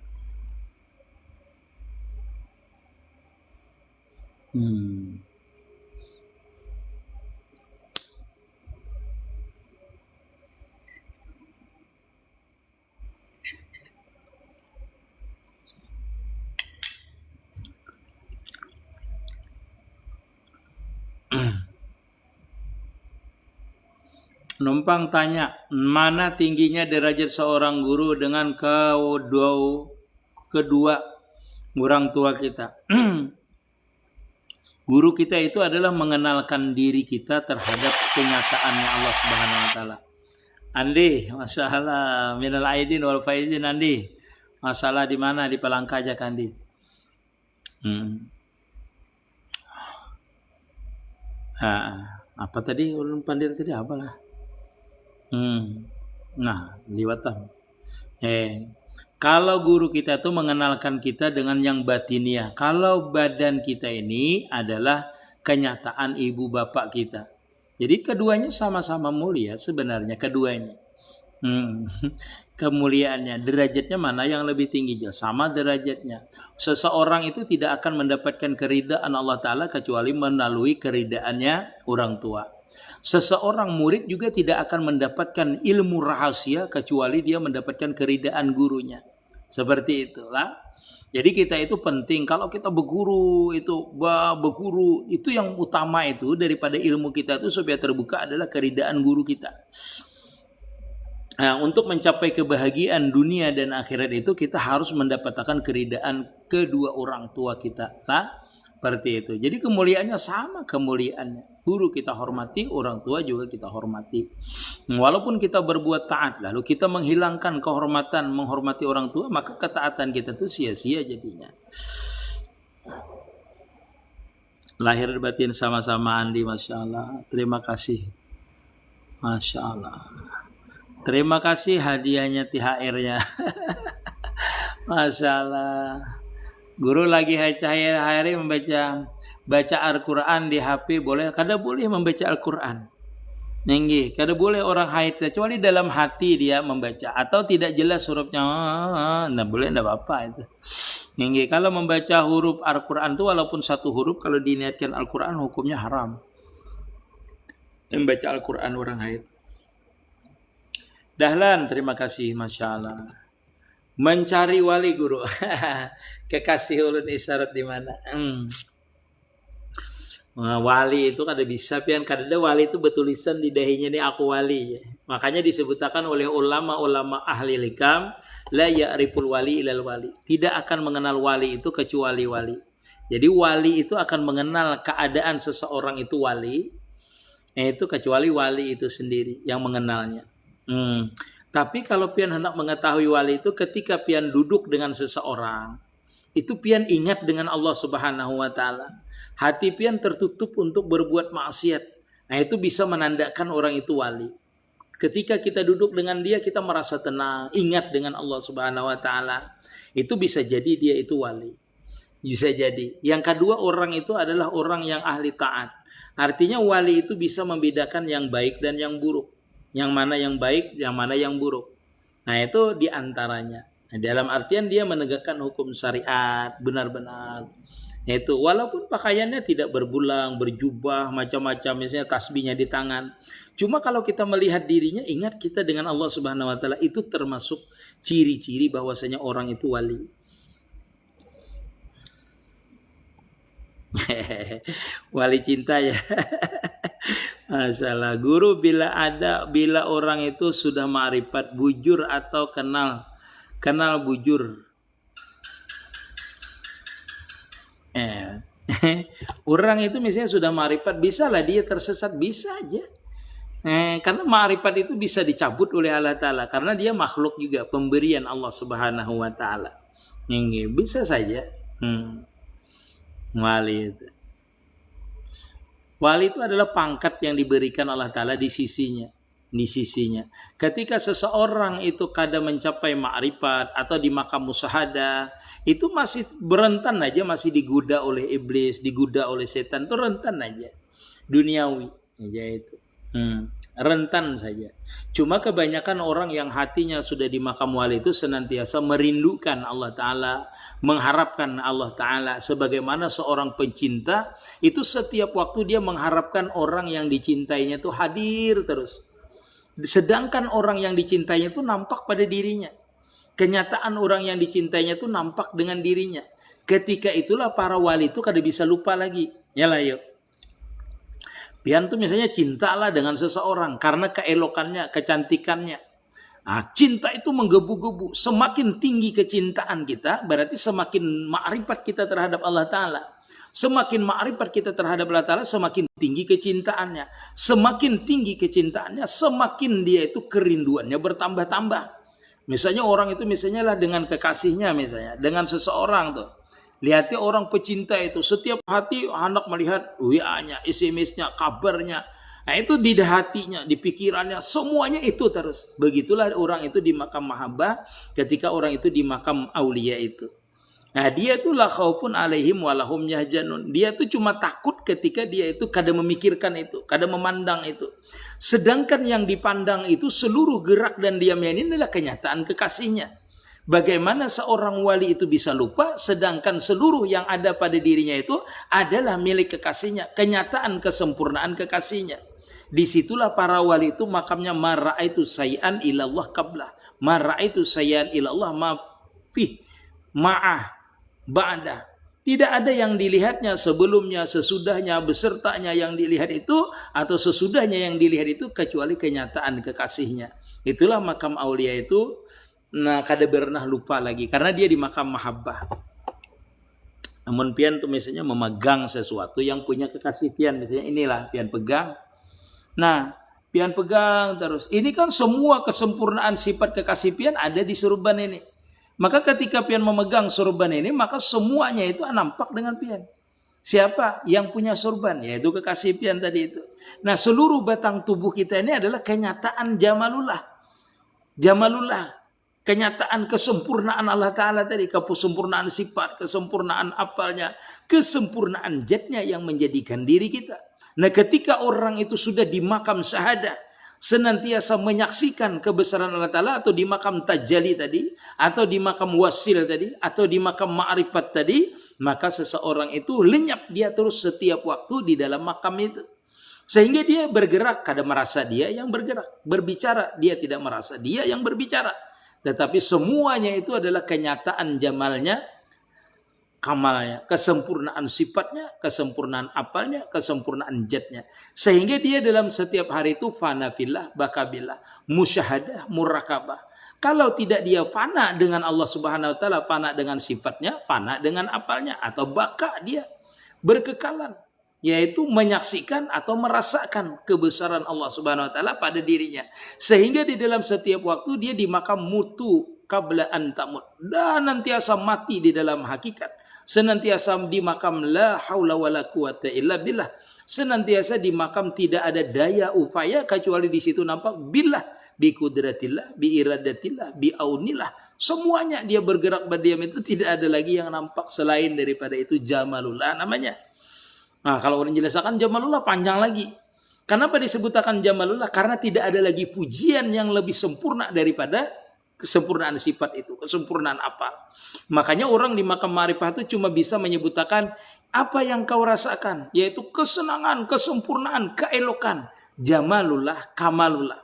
Numpang tanya, mana tingginya derajat seorang guru dengan kedua orang tua kita? Guru kita itu adalah mengenalkan diri kita terhadap kenyataannya Allah Subhanahu wa taala. Andi, masalah minal aidin wal faizin Andi. Masalah di mana? Di Palangka aja Andi. Apa tadi ulun pandir tadi apalah? Nah, liwatan. Kalau guru kita itu mengenalkan kita dengan yang batiniah. Kalau badan kita ini adalah kenyataan ibu bapak kita. Jadi keduanya sama-sama mulia sebenarnya keduanya. Kemuliaannya, derajatnya mana yang lebih tinggi? Sama derajatnya. Seseorang itu tidak akan mendapatkan keridaan Allah Ta'ala kecuali melalui keridaannya orang tua. Seseorang murid juga tidak akan mendapatkan ilmu rahasia kecuali dia mendapatkan keridaan gurunya. Seperti itulah. Jadi kita itu penting kalau kita berguru itu yang utama itu daripada ilmu kita itu supaya terbuka adalah keridaan guru kita. Nah, untuk mencapai kebahagiaan dunia dan akhirat itu kita harus mendapatkan keridaan kedua orang tua kita. Nah, seperti itu. Jadi kemuliaannya sama kemuliaannya. Guru kita hormati, orang tua juga kita hormati. Walaupun kita berbuat taat, lalu kita menghilangkan kehormatan, menghormati orang tua, maka ketaatan kita itu sia-sia jadinya. Lahir batin sama-sama Andi, Masya Allah. Terima kasih. Masya Allah. Terima kasih hadiahnya THR-nya. Masya Allah. Guru lagi hari-hari baca Al-Quran di HP boleh? Kada boleh membaca Al-Quran. Nenggi, kada boleh orang haid kecuali dalam hati dia membaca atau tidak jelas hurufnya. Nah boleh, tidak apa-apa itu. Nenggi, kalau membaca huruf Al-Quran itu walaupun satu huruf kalau diniatkan Al-Quran hukumnya haram. Membaca Al-Quran orang haid. Dahlan, terima kasih, Masya Allah. Mencari wali guru. Kekasih ulun isyarat di mana? Wali itu kada bisa pian, kada ada wali itu bertulisan di dahinya ini aku wali. Makanya disebutkan oleh ulama-ulama ahli hikam, la ya'riful wali ilal wali. Tidak akan mengenal wali itu kecuali wali. Jadi wali itu akan mengenal keadaan seseorang itu wali, itu kecuali wali itu sendiri yang mengenalnya. Tapi kalau pian hendak mengetahui wali itu ketika pian duduk dengan seseorang, itu pian ingat dengan Allah Subhanahu wa taala. Hati pian tertutup untuk berbuat maksiat. Nah, itu bisa menandakan orang itu wali. Ketika kita duduk dengan dia, kita merasa tenang, ingat dengan Allah Subhanahu wa taala. Itu bisa jadi dia itu wali. Bisa jadi. Yang kedua, orang itu adalah orang yang ahli taat. Artinya wali itu bisa membedakan yang baik dan yang buruk. Yang mana yang baik, yang mana yang buruk. Nah, itu diantaranya. Nah, dalam artian dia menegakkan hukum syariat benar-benar. Itu walaupun pakaiannya tidak berbulang, berjubah, macam-macam, misalnya tasbihnya di tangan. Cuma kalau kita melihat dirinya, ingat kita dengan Allah Subhanahu wa taala, itu termasuk ciri-ciri bahwasanya orang itu wali. Wali cinta ya. Masalah guru bila orang itu sudah ma'rifat bujur atau kenal bujur. Orang itu misalnya sudah ma'rifat, bisa lah dia tersesat, bisa aja. Karena ma'rifat itu bisa dicabut oleh Allah Ta'ala, karena dia makhluk juga, pemberian Allah Subhanahu wa Ta'ala. Ini bisa saja. Wali itu. Wali itu adalah pangkat yang diberikan Allah Ta'ala di sisinya. Di sisinya. Ketika seseorang itu kadang mencapai ma'rifat atau di makam musyahadah, itu masih berentan aja, masih digoda oleh iblis, digoda oleh setan, itu rentan aja. Duniawi aja itu. Rentan saja. Cuma kebanyakan orang yang hatinya sudah di makam wali itu senantiasa merindukan Allah Ta'ala, mengharapkan Allah Ta'ala. Sebagaimana seorang pencinta itu setiap waktu dia mengharapkan orang yang dicintainya itu hadir terus. Sedangkan orang yang dicintainya itu nampak pada dirinya. Kenyataan orang yang dicintainya itu nampak dengan dirinya. Ketika itulah para wali itu kada bisa lupa lagi. Yalah yuk. Pian tuh misalnya cintalah dengan seseorang karena keelokannya, kecantikannya. Nah, cinta itu menggebu-gebu. Semakin tinggi kecintaan kita, berarti semakin ma'rifat kita terhadap Allah Ta'ala. Semakin ma'rifat kita terhadap Allah Ta'ala, semakin tinggi kecintaannya. Semakin tinggi kecintaannya, semakin dia itu kerinduannya bertambah-tambah. Misalnya orang itu misalnya lah dengan kekasihnya misalnya, dengan seseorang tuh. Lihatnya orang pecinta itu setiap hati anak melihat WA-nya, SMS-nya, kabarnya. Nah itu di hatinya, di pikirannya, semuanya itu terus. Begitulah orang itu di makam mahabbah ketika orang itu di makam aulia itu. Nah dia itu la khaufun alaihim walahum yahjanun. Dia itu cuma takut ketika dia itu kada memikirkan itu, kada memandang itu. Sedangkan yang dipandang itu seluruh gerak dan diamnya ini adalah kenyataan kekasihnya. Bagaimana seorang wali itu bisa lupa sedangkan seluruh yang ada pada dirinya itu adalah milik kekasihnya, kenyataan kesempurnaan kekasihnya. Disitulah para wali itu makamnya mara'aitu sayyan ilallah qablah, mara'aitu sayyan ilallah ma'ah ba'da. Tidak ada yang dilihatnya sebelumnya, sesudahnya, besertanya yang dilihat itu atau sesudahnya yang dilihat itu kecuali kenyataan kekasihnya. Itulah makam aulia itu. Nah, kada pernah lupa lagi karena dia di makam mahabbah. Namun pian tuh misalnya memegang sesuatu yang punya kekasih pian, misalnya inilah pian pegang. Nah, pian pegang terus. Ini kan semua kesempurnaan sifat kekasih pian ada di surban ini. Maka ketika pian memegang surban ini, maka semuanya itu nampak dengan pian. Siapa yang punya surban? Yaitu kekasih pian tadi itu. Nah, seluruh batang tubuh kita ini adalah kenyataan jamalullah. Jamalullah. Kenyataan kesempurnaan Allah Ta'ala tadi, kesempurnaan sifat, kesempurnaan apalnya, kesempurnaan zatnya yang menjadikan diri kita. Nah ketika orang itu sudah di makam syahadah, senantiasa menyaksikan kebesaran Allah Ta'ala atau di makam tajali tadi, atau di makam wasil tadi, atau di makam ma'rifat tadi, maka seseorang itu lenyap dia terus setiap waktu di dalam makam itu. Sehingga dia bergerak, kada merasa dia yang bergerak, berbicara, dia tidak merasa dia yang berbicara. Tetapi semuanya itu adalah kenyataan jamalnya, kamalnya, kesempurnaan sifatnya, kesempurnaan apalnya, kesempurnaan zatnya. Sehingga dia dalam setiap hari itu fana fillah, bakabillah, musyahadah, murakabah. Kalau tidak dia fana dengan Allah Subhanahu wa taala, fana dengan sifatnya, fana dengan apalnya, atau baka dia berkekalan, yaitu menyaksikan atau merasakan kebesaran Allah Subhanahu wa taala pada dirinya. Sehingga di dalam setiap waktu dia di makam mutu qabla an tamut, dan nantiasa mati di dalam hakikat. Senantiasa di makam la haula wala quwata illa billah. Senantiasa di makam tidak ada daya upaya kecuali di situ nampak billah, bi kudratillah, bi iradatillah, bi aunillah. Semuanya dia bergerak berdiam itu tidak ada lagi yang nampak selain daripada itu jamalullah namanya. Nah, kalau orang jelaskan jamalullah panjang lagi. Kenapa disebutkan jamalullah? Karena tidak ada lagi pujian yang lebih sempurna daripada kesempurnaan sifat itu, kesempurnaan apa. Makanya orang di makam ma'rifah itu cuma bisa menyebutkan apa yang kau rasakan, yaitu kesenangan, kesempurnaan, keelokan. Jamalullah, kamalullah.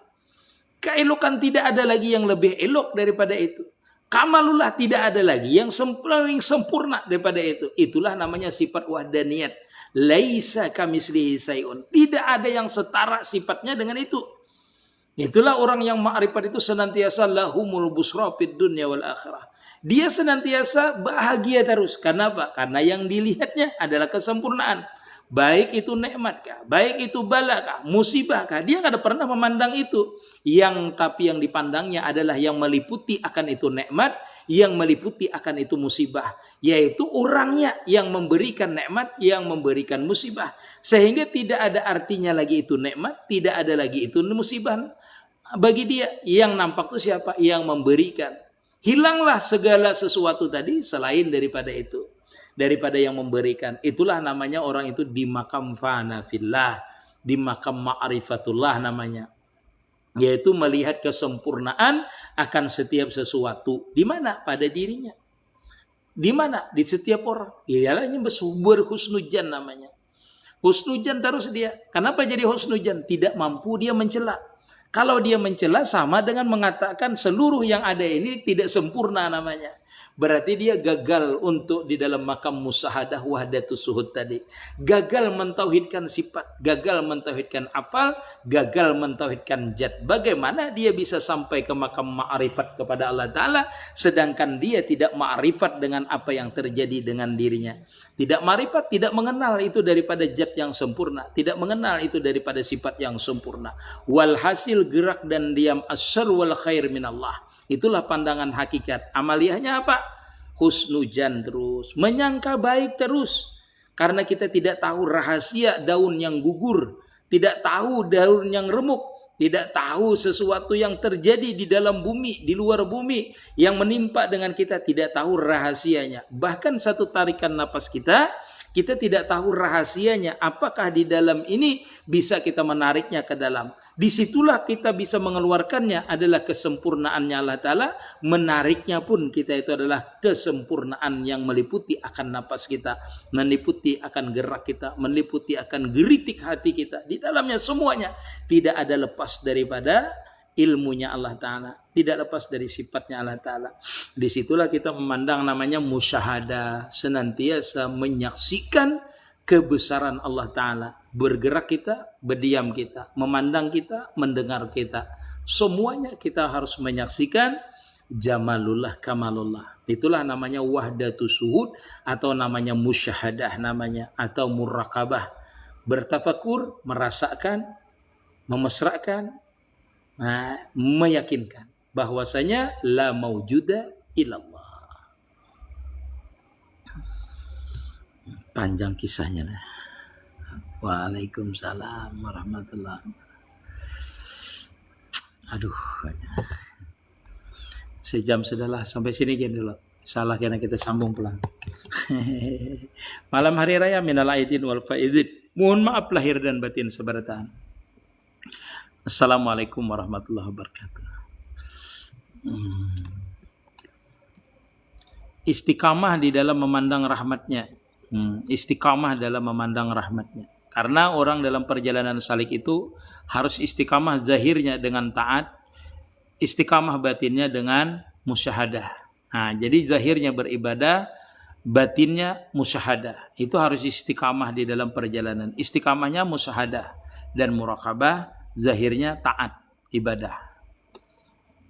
Keelokan tidak ada lagi yang lebih elok daripada itu. Kamalullah tidak ada lagi yang paling sempurna daripada itu. Itulah namanya sifat wahdaniyat. Laisa kamislihi sayun. Tidak ada yang setara sifatnya dengan itu. Itulah orang yang ma'rifat itu senantiasa lahumul busra fid dunya wal akhirah. Dia senantiasa bahagia terus. Karena apa? Karena yang dilihatnya adalah kesempurnaan. Baik itu nikmat kah, baik itu bala kah, musibah kah, dia tidak pernah memandang itu. Tapi yang dipandangnya adalah yang meliputi akan itu nikmat, yang meliputi akan itu musibah, yaitu orangnya yang memberikan nikmat, yang memberikan musibah, sehingga tidak ada artinya lagi itu nikmat, tidak ada lagi itu musibah bagi dia. Yang nampak itu siapa? Yang memberikan. Hilanglah segala sesuatu tadi selain daripada itu, daripada yang memberikan. Itulah namanya orang itu di makam fana fillah, di makam ma'rifatullah namanya, yaitu melihat kesempurnaan akan setiap sesuatu. Di mana? Pada dirinya. Di mana? Di setiap orang. Ialah ini berhusnujan namanya. Husnujan terus dia. Kenapa jadi husnujan? Tidak mampu dia mencela. Kalau dia mencela sama dengan mengatakan seluruh yang ada ini tidak sempurna namanya. Berarti dia gagal untuk di dalam makam musyahadah wahdatus suhud tadi. Gagal mentauhidkan sifat, gagal mentauhidkan afal, gagal mentauhidkan zat. Bagaimana dia bisa sampai ke makam ma'rifat kepada Allah Ta'ala, sedangkan dia tidak ma'rifat dengan apa yang terjadi dengan dirinya. Tidak ma'rifat, tidak mengenal itu daripada zat yang sempurna, tidak mengenal itu daripada sifat yang sempurna. Walhasil gerak dan diam asyarr wal khair minallah. Itulah pandangan hakikat. Amaliyahnya apa? Husnujan terus, menyangka baik terus. Karena kita tidak tahu rahasia daun yang gugur, tidak tahu daun yang remuk, tidak tahu sesuatu yang terjadi di dalam bumi, di luar bumi yang menimpa dengan kita, tidak tahu rahasianya. Bahkan satu tarikan napas kita tidak tahu rahasianya. Apakah di dalam ini bisa kita menariknya ke dalam? Disitulah kita bisa mengeluarkannya adalah kesempurnaannya Allah Ta'ala. Menariknya pun kita itu adalah kesempurnaan yang meliputi akan napas kita, meliputi akan gerak kita, meliputi akan geritik hati kita. Di dalamnya semuanya tidak ada lepas daripada ilmunya Allah Ta'ala, tidak lepas dari sifatnya Allah Ta'ala. Disitulah kita memandang namanya musyahadah, senantiasa menyaksikan kebesaran Allah Ta'ala. Bergerak kita, berdiam kita, memandang kita, mendengar kita, semuanya kita harus menyaksikan jamalullah kamalullah. Itulah namanya wahdatus suhud, atau namanya musyahadah namanya, atau muraqabah. Bertafakur, merasakan, memesrakan, meyakinkan bahwasanya la maujuda illallah. Panjang kisahnya lah. Waalaikumsalam warahmatullahi. Aduh, sejam sudahlah, sampai sini gini dulu. Salah karena kita sambung pulang. Malam hari raya minal aidin wal faizin. Mohon maaf lahir dan batin sebaratan. Assalamualaikum warahmatullahi wabarakatuh. Istiqamah di dalam memandang rahmatnya. Istiqamah dalam memandang rahmatnya. Karena orang dalam perjalanan salik itu harus istiqamah zahirnya dengan taat, istiqamah batinnya dengan musyahadah. Jadi zahirnya beribadah, batinnya musyahadah. Itu harus istiqamah di dalam perjalanan. Istiqamahnya musyahadah dan muraqabah, zahirnya taat ibadah.